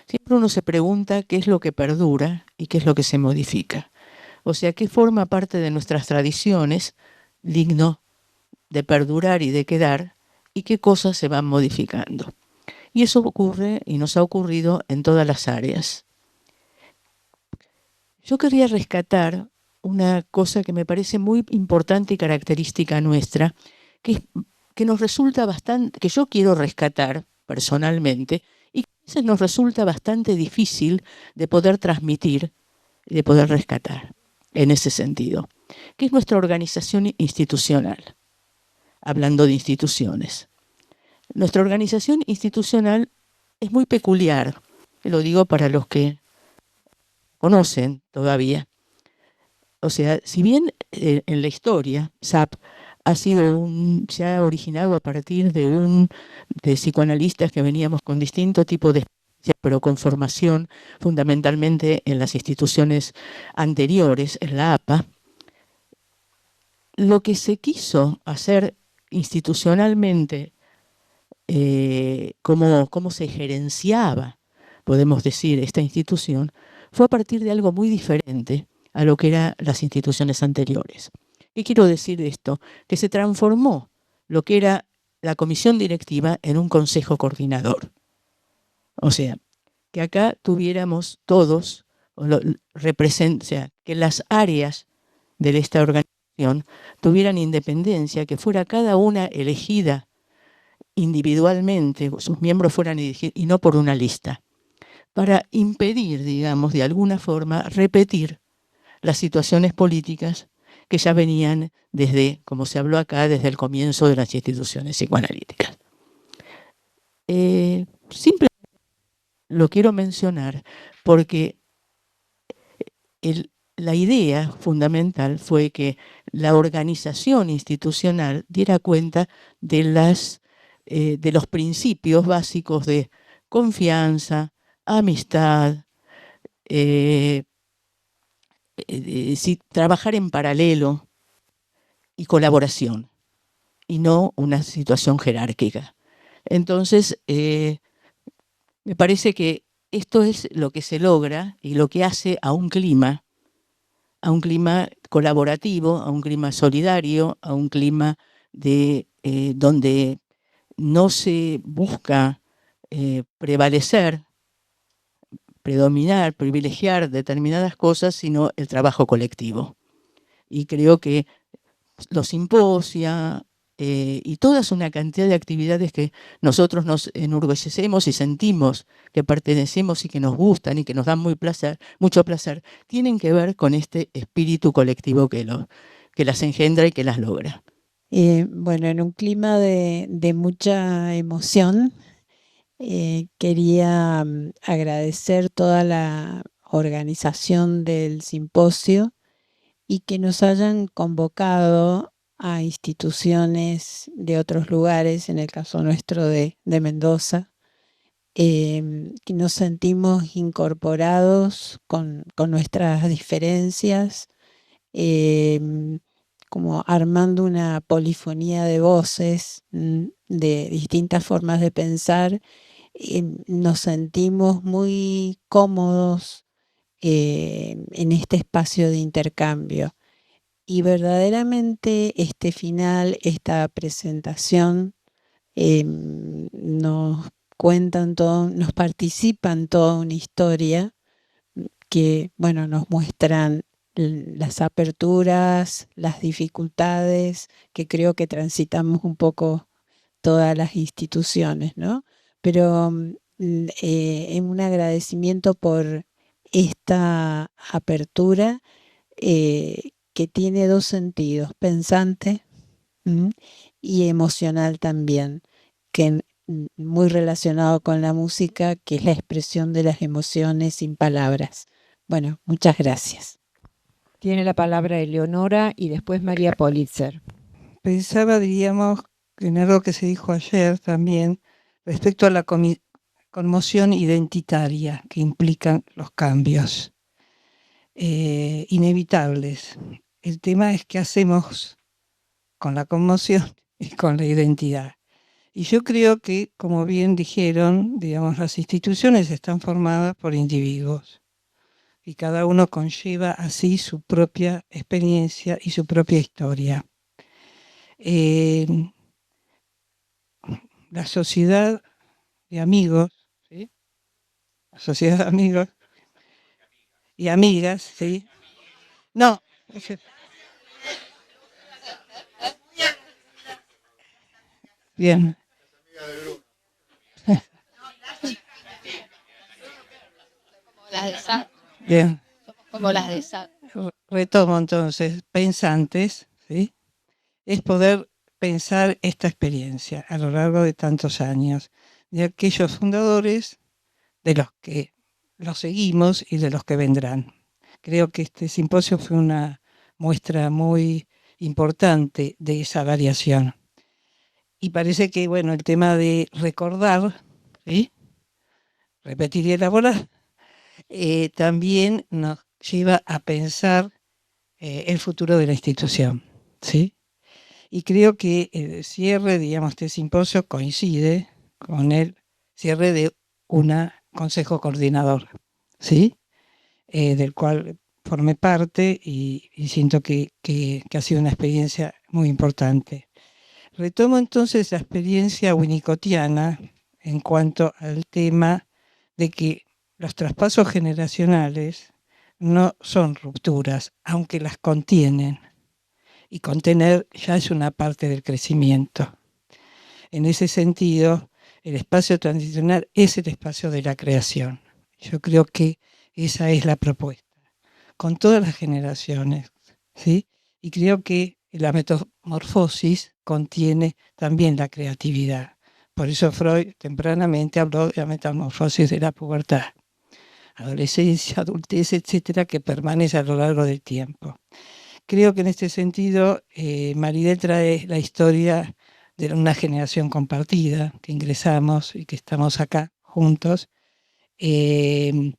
siempre uno se pregunta qué es lo que perdura y qué es lo que se modifica. O sea, qué forma parte de nuestras tradiciones, digno de perdurar y de quedar, y qué cosas se van modificando. Y eso ocurre y nos ha ocurrido en todas las áreas. Yo quería rescatar una cosa que me parece muy importante y característica nuestra, que nos resulta bastante, que yo quiero rescatar personalmente, y que a veces nos resulta bastante difícil de poder transmitir y de poder rescatar en ese sentido, que es nuestra organización institucional. Hablando de instituciones. Nuestra organización institucional es muy peculiar, lo digo para los que conocen todavía. O sea, si bien en la historia SAP se ha originado a partir de psicoanalistas que veníamos con distinto tipo de pero con formación fundamentalmente en las instituciones anteriores, en la APA, lo que se quiso hacer institucionalmente, cómo se gerenciaba, podemos decir, esta institución, fue a partir de algo muy diferente a lo que eran las instituciones anteriores. ¿Qué quiero decir de esto? Que se transformó lo que era la comisión directiva en un consejo coordinador. O sea, que acá tuviéramos todos, o sea, que las áreas de esta organización tuvieran independencia, que fuera cada una elegida individualmente, sus miembros fueran elegidos y no por una lista, para impedir, digamos, de alguna forma, repetir las situaciones políticas que ya venían desde, como se habló acá, desde el comienzo de las instituciones psicoanalíticas. Simplemente lo quiero mencionar porque la idea fundamental fue que la organización institucional diera cuenta de los principios básicos de confianza, amistad, trabajar en paralelo y colaboración, y no una situación jerárquica. Entonces, me parece que esto es lo que se logra y lo que hace a un clima colaborativo, a un clima solidario, a un clima donde no se busca prevalecer, predominar, privilegiar determinadas cosas, sino el trabajo colectivo. Y creo que los simposia y toda una cantidad de actividades que nosotros nos enorgullecemos y sentimos que pertenecemos y que nos gustan y que nos dan mucho placer, tienen que ver con este espíritu colectivo que las engendra y que las logra. Bueno, en un clima de mucha emoción, quería agradecer toda la organización del simposio y que nos hayan convocado a instituciones de otros lugares, en el caso nuestro de Mendoza, que nos sentimos incorporados con nuestras diferencias, como armando una polifonía de voces, de distintas formas de pensar. Nos sentimos muy cómodos en este espacio de intercambio. Y verdaderamente este final, esta presentación, nos cuentan todo, nos participan toda una historia que, bueno, nos muestran las aperturas, las dificultades que creo que transitamos un poco todas las instituciones, ¿no? Pero un agradecimiento por esta apertura que tiene dos sentidos, pensante y emocional también, que muy relacionado con la música, que es la expresión de las emociones sin palabras. Bueno, muchas gracias. Tiene la palabra Eleonora y después María Politzer. Pensaba, diríamos, en algo que se dijo ayer también, respecto a la conmoción identitaria que implican los cambios inevitables. El tema es qué hacemos con la conmoción y con la identidad. Y yo creo que, como bien dijeron, digamos, las instituciones están formadas por individuos y cada uno conlleva así su propia experiencia y su propia historia. La sociedad de amigos, ¿sí? La sociedad de amigos y amigas, ¿sí? No. Bien. Bien. Como las de SAD. Retomo entonces, pensantes, ¿sí? Es poder pensar esta experiencia a lo largo de tantos años, de aquellos fundadores, de los que los seguimos y de los que vendrán. Creo que este simposio fue una muestra muy importante de esa variación. Y parece que, bueno, el tema de recordar, ¿sí? repetir y elaborar, también nos lleva a pensar el futuro de la institución, ¿sí? Y creo que el cierre, digamos, de este simposio coincide con el cierre de un consejo coordinador, ¿sí? Del cual formé parte y siento que ha sido una experiencia muy importante. Retomo entonces la experiencia winnicottiana en cuanto al tema de que los traspasos generacionales no son rupturas, aunque las contienen. Y contener ya es una parte del crecimiento. En ese sentido, el espacio transicional es el espacio de la creación. Yo creo que esa es la propuesta, con todas las generaciones, ¿sí? Y creo que la metamorfosis contiene también la creatividad. Por eso Freud tempranamente habló de la metamorfosis de la pubertad, adolescencia, adultez, etcétera, que permanece a lo largo del tiempo. Creo que en este sentido Maridel trae la historia de una generación compartida, que ingresamos y que estamos acá juntos, y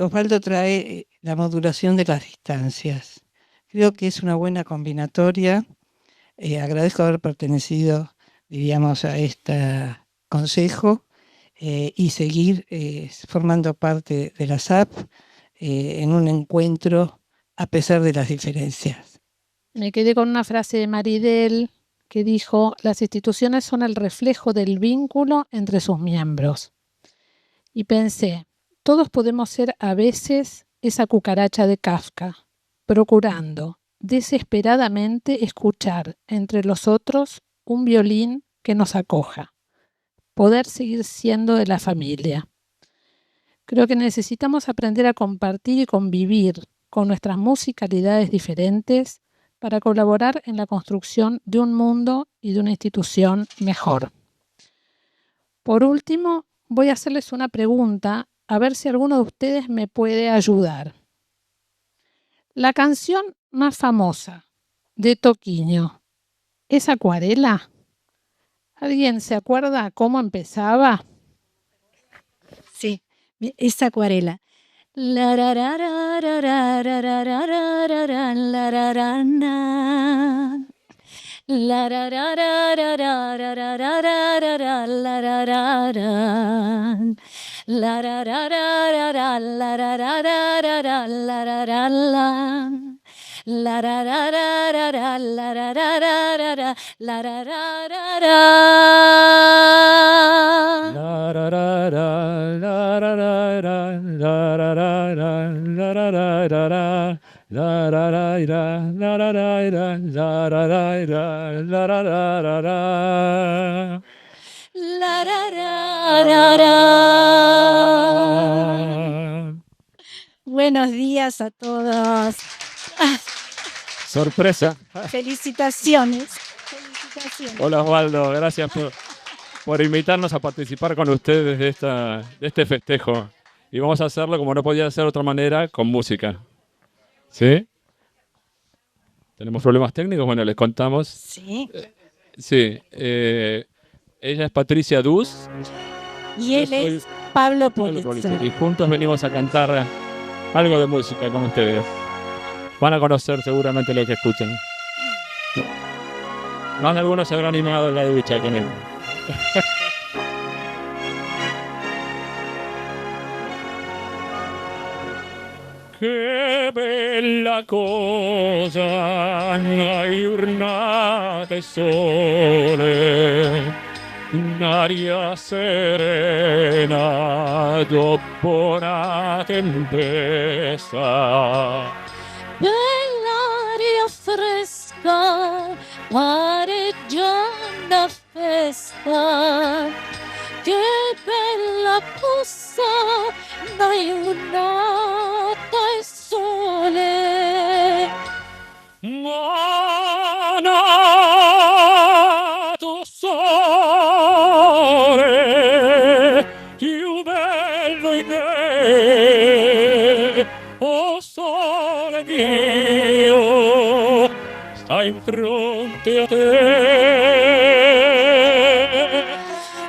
Osvaldo trae la modulación de las distancias. Creo que es una buena combinatoria. Agradezco haber pertenecido, diríamos, a este consejo y seguir formando parte de la SAP en un encuentro a pesar de las diferencias. Me quedé con una frase de Maridel que dijo: las instituciones son el reflejo del vínculo entre sus miembros. Y pensé, todos podemos ser a veces esa cucaracha de Kafka, procurando desesperadamente escuchar entre los otros un violín que nos acoja, poder seguir siendo de la familia. Creo que necesitamos aprender a compartir y convivir con nuestras musicalidades diferentes para colaborar en la construcción de un mundo y de una institución mejor. Por último, voy a hacerles una pregunta, a ver si alguno de ustedes me puede ayudar. La canción más famosa de Toquinho, ¿es Acuarela? ¿Alguien se acuerda cómo empezaba? Sí, es Acuarela. Buenos días a todos. Sorpresa. Felicitaciones. Hola Osvaldo, gracias por invitarnos a participar con ustedes de este festejo. Y vamos a hacerlo como no podía ser de otra manera, con música. ¿Sí? ¿Tenemos problemas técnicos? Bueno, les contamos. Sí. Sí. Ella es Patricia Dus. Y él es Pablo Politzer. Y juntos venimos a cantar algo de música con ustedes. Van a conocer seguramente lo que escuchen. Más de algunos se habrán animado en la ducha con él. Che bella cosa, una giornata di sole, un'aria serena dopo una tempesta. Bell'aria fresca, pareggia una festa, che bella cosa, una giornata e sole. Ma nato sole, più bello in me, oh sole mio, sta in fronte a te.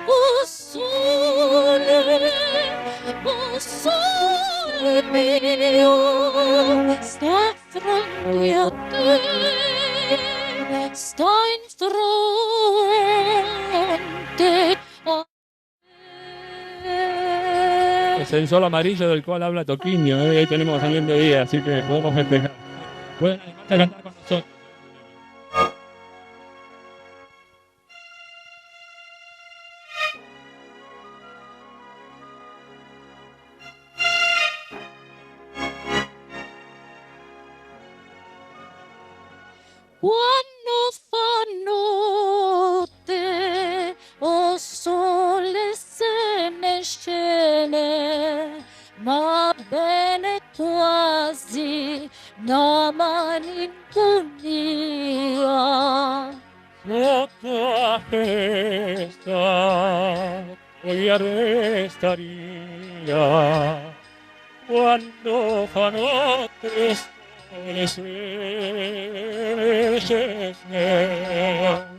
Oh sole, sole mio, sto affronti a te, sto in fronte a Es el sol amarillo del cual habla Toquinho, ahí tenemos saliendo día, así que podemos festejar. Pueden animarse a cantar con nosotros. quando fa notte, o sole se ne scende, ma bene quasi da malinconia. Sotto a festa voy restaría quando fa notte sole se scende.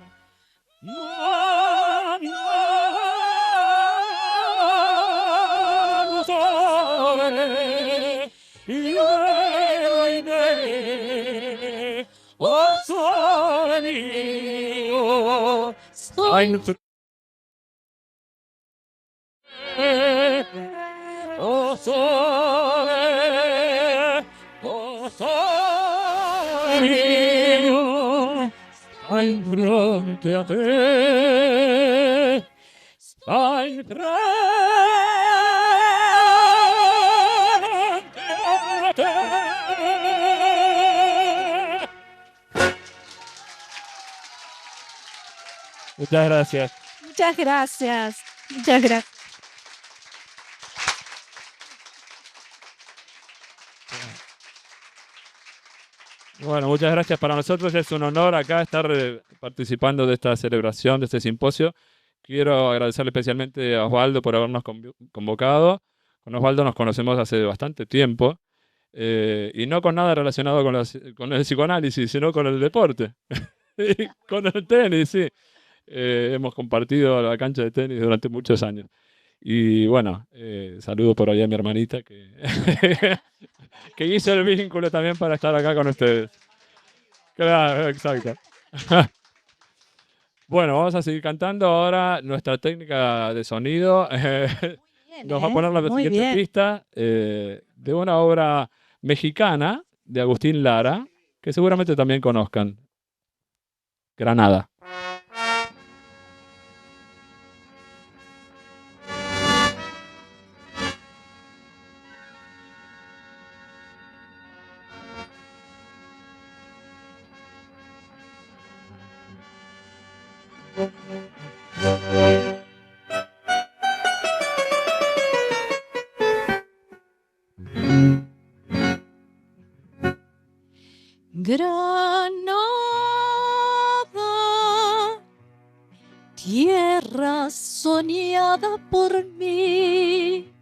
O sole, o sole mio, sta in fronte a te, sta in fronte a te. Muchas gracias. Muchas gracias. Muchas gracias. Bueno, muchas gracias. Para nosotros es un honor acá estar participando de esta celebración, de este simposio. Quiero agradecerle especialmente a Osvaldo por habernos convocado. Con Osvaldo nos conocemos hace bastante tiempo y no con nada relacionado con el psicoanálisis, sino con el deporte, con el tenis, sí. Hemos compartido la cancha de tenis durante muchos años. Y bueno, saludo por ahí a mi hermanita que, que hizo el vínculo también para estar acá con ustedes. Claro, exacto. Bueno, vamos a seguir cantando ahora nuestra técnica de sonido. Nos va a poner la siguiente pista de una obra mexicana de Agustín Lara, que seguramente también conozcan. Granada. Granada, tierra soñada por mí,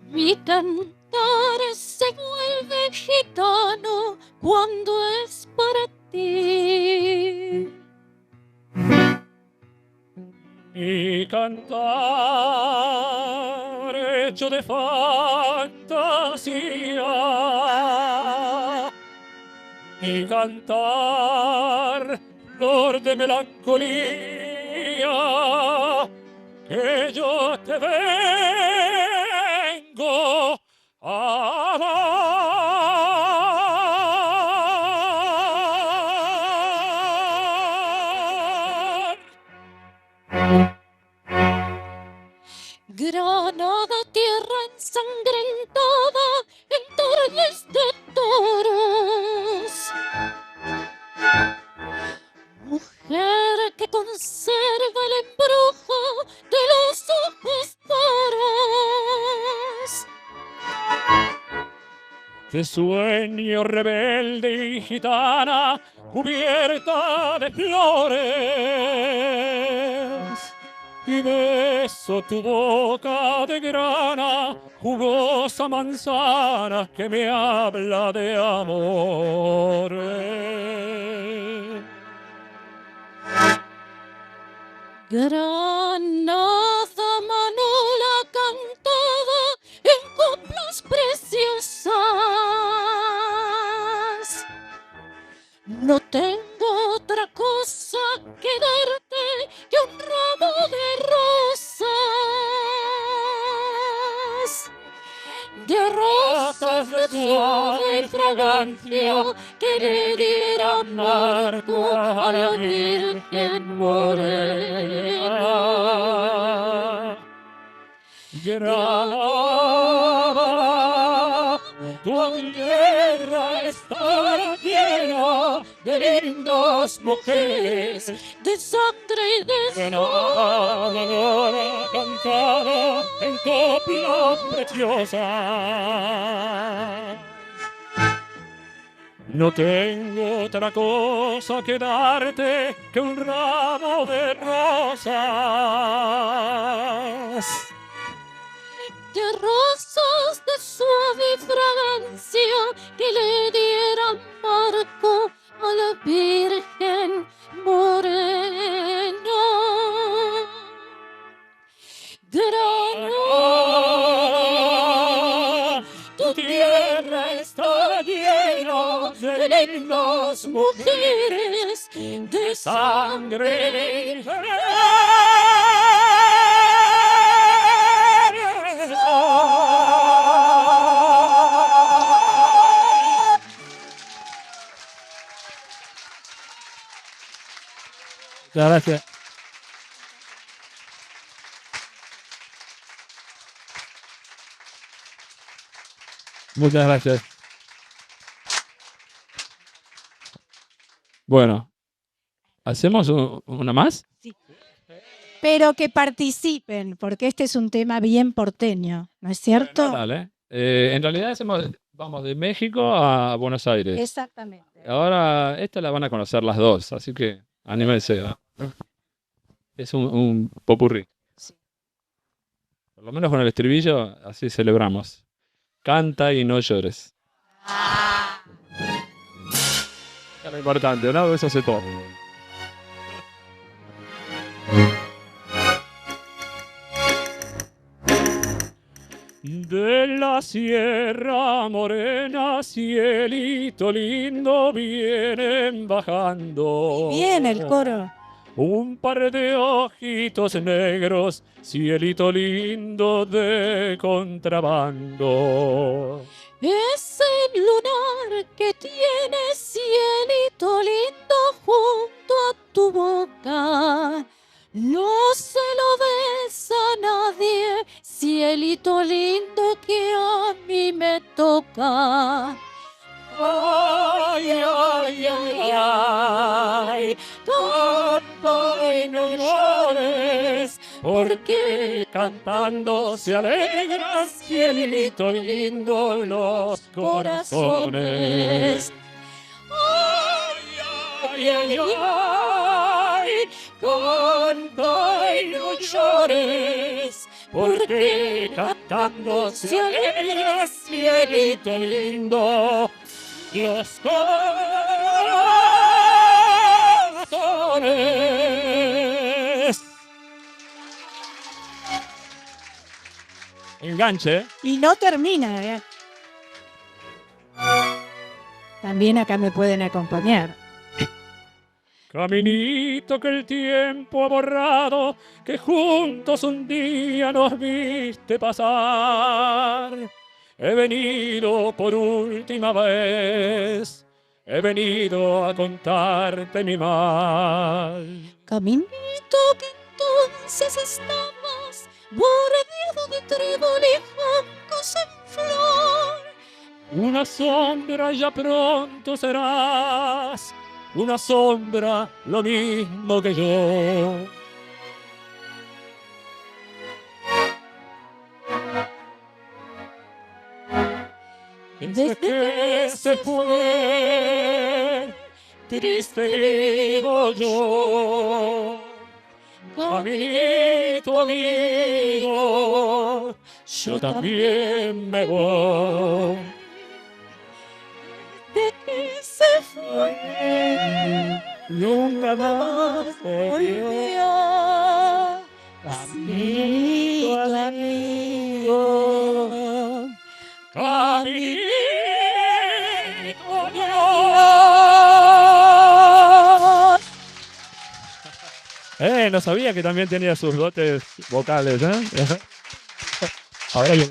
mi cantar se vuelve gitano cuando es para ti. Mi cantar hecho de fantasía, mi cantar flor de melancolía, que yo te vengo a dar. Granada, tierra ensangrentada en torres de toros, mujer que conserva el embrujo de los ojos toros. De sueño rebelde y gitana, cubierta de flores, y beso tu boca de grana, jugosa manzana que me habla de amores. Granada, manola cantada No tengo otra cosa que darte que un ramo de rosas de suave fragancia que le dieran marco a la Virgen morena. Granada, tu tierra está llena de lindas mujeres, de sangre y de Granada, cantada en coplas preciosas. No tengo otra cosa que darte que un ramo de rosas. de rosas de suave fragancia que le dieran marco a la Virgen morena. Granada, tu tierra está llena de lindas mujeres, de sangre. Muchas gracias. Muchas gracias. Bueno, ¿hacemos una más? Pero que participen, porque este es un tema bien porteño, ¿no es cierto? Dale. En realidad vamos de México a Buenos Aires. Exactamente. Ahora, esta la van a conocer las dos, así que anímense. Es un popurrí. Por lo menos con el estribillo, así celebramos. Canta y no llores. Es lo importante, ¿no? Eso hace todo. De la Sierra Morena, cielito lindo, vienen bajando. Bien el coro. Un par de ojitos negros, cielito lindo de contrabando. Ese lunar que tiene cielito lindo junto a tu boca, no se lo besa a nadie, cielito lindo que a mí me toca. Ay, ay, ay, ay, canta y no llores, porque cantando se alegran, cielito lindo, los corazones. Ay, ay, ay, ay, canta y no llores, porque cantando se alegran, cielito lindo, los corazones. Enganche. Y no termina, ¿eh? También acá me pueden acompañar. Caminito que el tiempo ha borrado, que juntos un día nos viste pasar. He venido por última vez, he venido a contarte mi mal. Caminito que entonces estabas bordeado de trébol y juncos en flor. Una sombra ya pronto serás, una sombra lo mismo que yo. Desde que se fue, triste vivo yo. Amiguito, amigo, yo también me voy. De que se fue, Nunca más volvió. Amigo, amigo, Caminito, amigo. No sabía que también tenía sus dotes vocales, ¿eh? Ahora yo...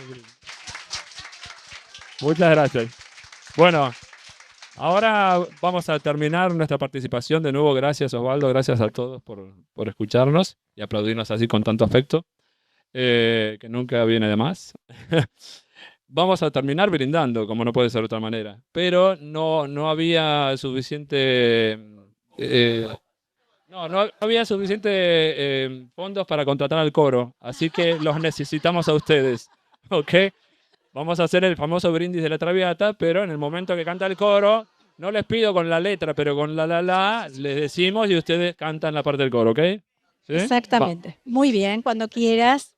Muchas gracias. Bueno, ahora vamos a terminar nuestra participación. De nuevo, gracias Osvaldo, gracias a todos por escucharnos y aplaudirnos así con tanto afecto, que nunca viene de más. Vamos a terminar brindando, como no puede ser de otra manera. Pero no había suficiente... no había suficiente fondos para contratar al coro, así que los necesitamos a ustedes, ¿ok? Vamos a hacer el famoso brindis de la Traviata, pero en el momento que canta el coro, no les pido con la letra, pero con la, les decimos y ustedes cantan la parte del coro, ¿ok? ¿Sí? Exactamente. Muy bien, cuando quieras.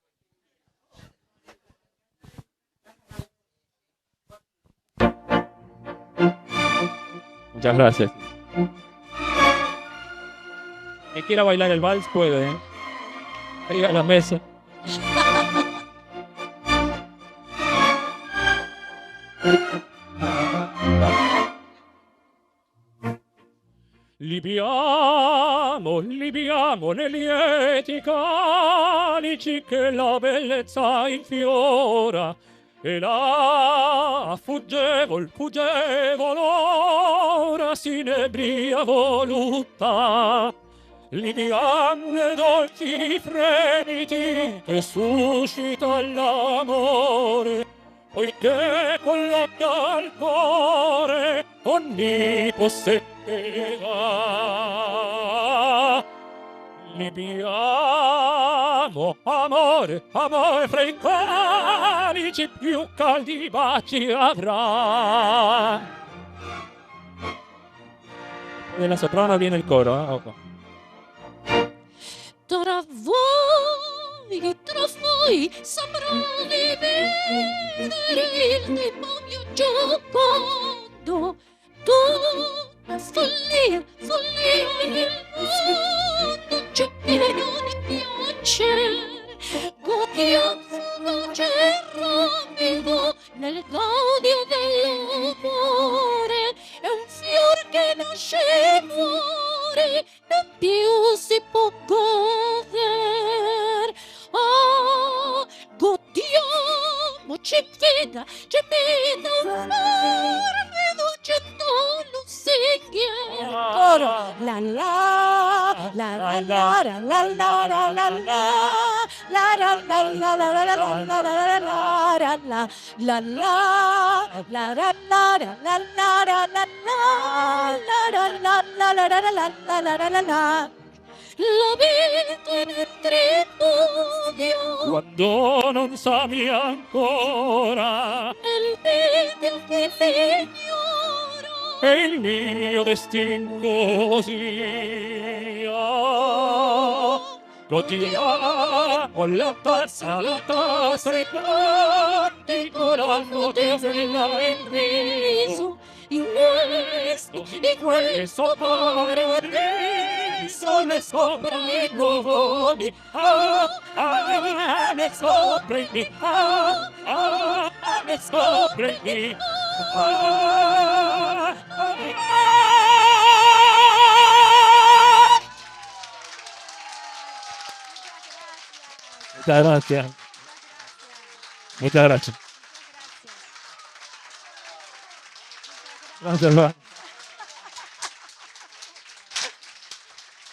Muchas gracias. El que quiera bailar el vals puede, ¿eh? Ahí a la mesa. Libiamo nei lieti calici che la bellezza infiora, e la fuggevol ora si inebria volutta. Libiam nei dolci fremiti che suscita l'amore, poiché colloca al cuore ogni possedeva. Libiamo, amore, amore, fra i calici più caldi baci avrà. Nella soprano viene il coro, Ojo. Tra voi saprò di vedere il demonio giocondo. Tu, follia, follia nel mondo c'è che non ti piace. Godia fugace e rapido nel gaudio dell'amore. È un fior che nasce e muore, non più si può goder. Ah, godiamoci veda un morbido cettolo seghe. Coro, la la, la la la la la la la la la la la la la la la la la la. La vita in il tripudio Quando non sami ancora il video che ignoro e il mio destino sia. Godiamo la tazza e canti coranno della in riso. In questo povero sole sopra i nuvoli, ne scoprimi, ne scoprimi. Muchas gracias. Muchas gracias. Gracias, Luan.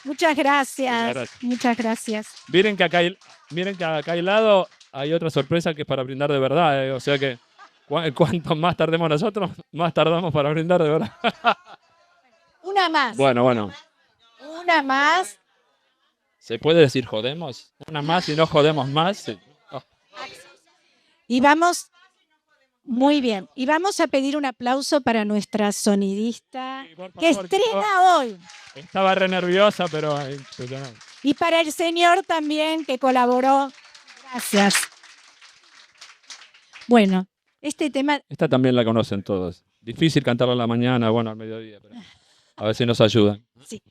Muchas gracias. Gracias. Muchas gracias. Miren que acá al lado hay otra sorpresa que es para brindar de verdad, ¿eh? O sea que cuanto más tardemos nosotros, más tardamos para brindar de verdad. Una más. Bueno. Una más. ¿Se puede decir jodemos? Una más y no jodemos más. Sí. Oh. Y vamos, muy bien. Y vamos a pedir un aplauso para nuestra sonidista que estrena hoy. Estaba re nerviosa, pero impresionante. Y para el señor también que colaboró. Gracias. Bueno, este tema... Esta también la conocen todos. Difícil cantarla a la mañana, bueno, al mediodía. Pero a ver si nos ayudan. Sí.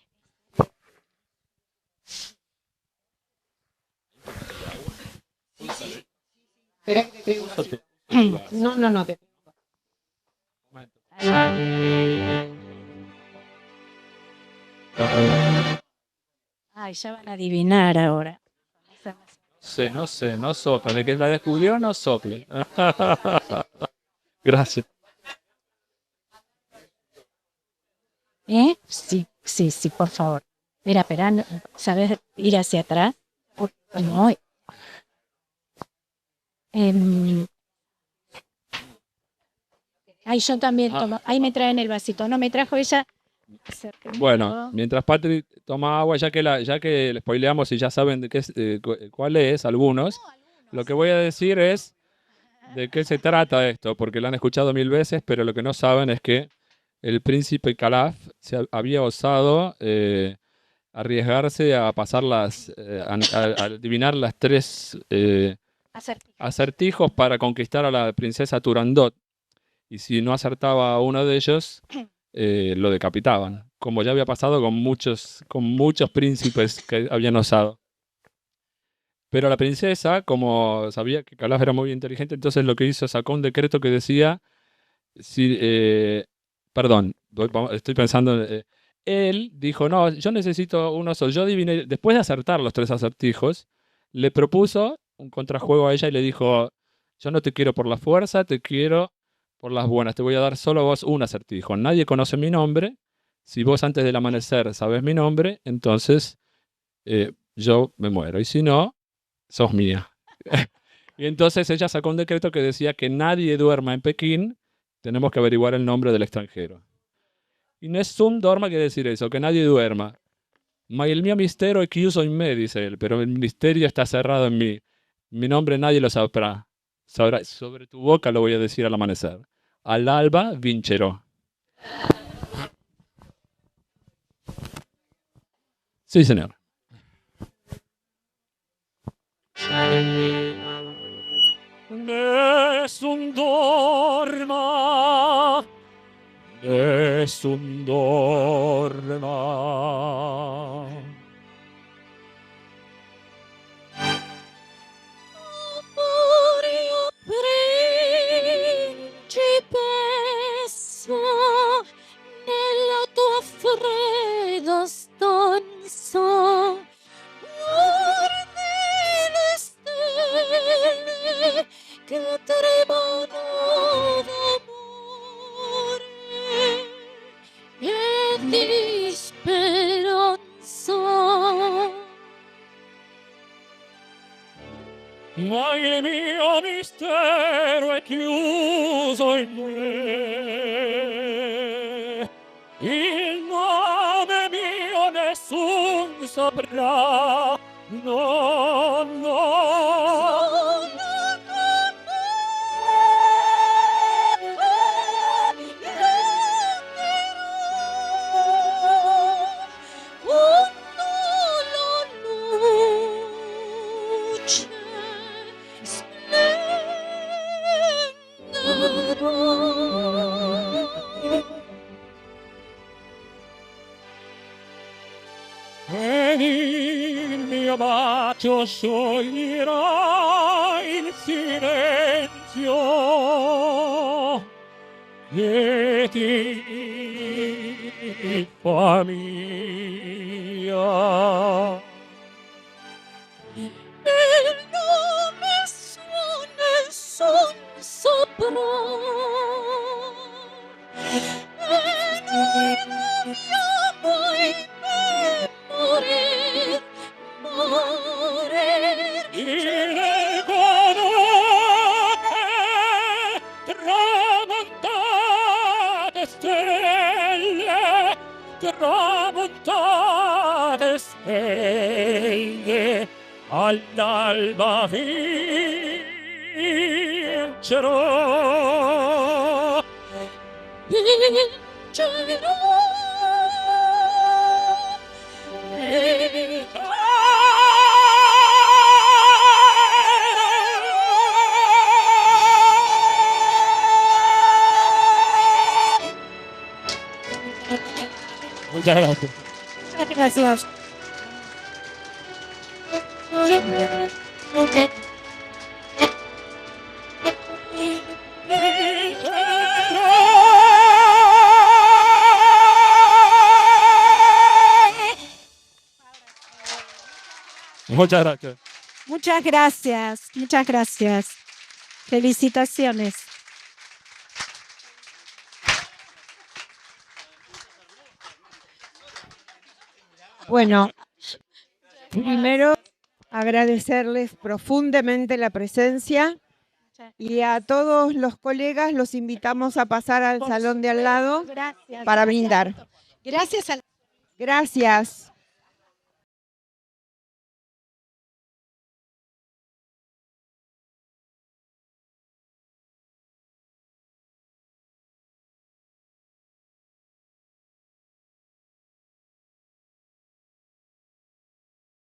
Espera que te pego. No te pego. Ay, ya van a adivinar ahora. No sé, no sople. De que la descubrió, no sople. Gracias. Sí, sí, sí, por favor. Espera, ¿sabes ir hacia atrás? No. Ay, yo también tomo. Ahí me traen el vasito. No me trajo ella. Bueno, mientras Patri toma agua, ya que le spoileamos y ya saben de qué cuál es, algunos, lo que voy a decir es de qué se trata esto, porque lo han escuchado 1000 veces, pero lo que no saben es que el príncipe Calaf había osado arriesgarse a pasar a adivinar las 3 acertijos para conquistar a la princesa Turandot. Y si no acertaba uno de ellos, lo decapitaban, como ya había pasado con muchos príncipes que habían osado. Pero la princesa, como sabía que Calaf era muy inteligente, entonces lo que hizo, sacó un decreto que decía, perdón, estoy pensando, él dijo, no, yo necesito un oso. Yo adiviné, después de acertar los 3 acertijos, le propuso un contrajuego a ella y le dijo, yo no te quiero por la fuerza, te quiero por las buenas, te voy a dar solo a vos un acertijo. Nadie conoce mi nombre. Si vos antes del amanecer sabes mi nombre, entonces yo me muero. Y si no, sos mía. Y entonces ella sacó un decreto que decía que nadie duerma en Pekín, tenemos que averiguar el nombre del extranjero. Y nessun dorma quiere decir eso, que nadie duerma. Ma il mio mistero è chiuso in me, dice él, pero el misterio está cerrado en mí. Mi nombre nadie lo sabrá. Sobre tu boca lo voy a decir al amanecer. Al alba vincerò. Sí, señor. Nessun dorma, nessun dorma. Principessa, nella tua fredda stanza, guardi le stelle che tremano d'amore e di speranza. Ma il mio mistero è chiuso in me. Il nome mio nessun saprà. No, no. Ed il mio bacio scioglierà il silenzio che ti fa mia. Il nome suo nessun saprà e noi dobbiamo morir, morir. Il colore tramontate stelle, tramontate stelle, all'alba vincerò. Vincerò. Muchas gracias. Gracias. Muchas gracias. Muchas gracias, muchas gracias. Felicitaciones. Bueno, primero agradecerles profundamente la presencia y a todos los colegas los invitamos a pasar al salón de al lado Gracias. para brindar. Gracias a Gracias.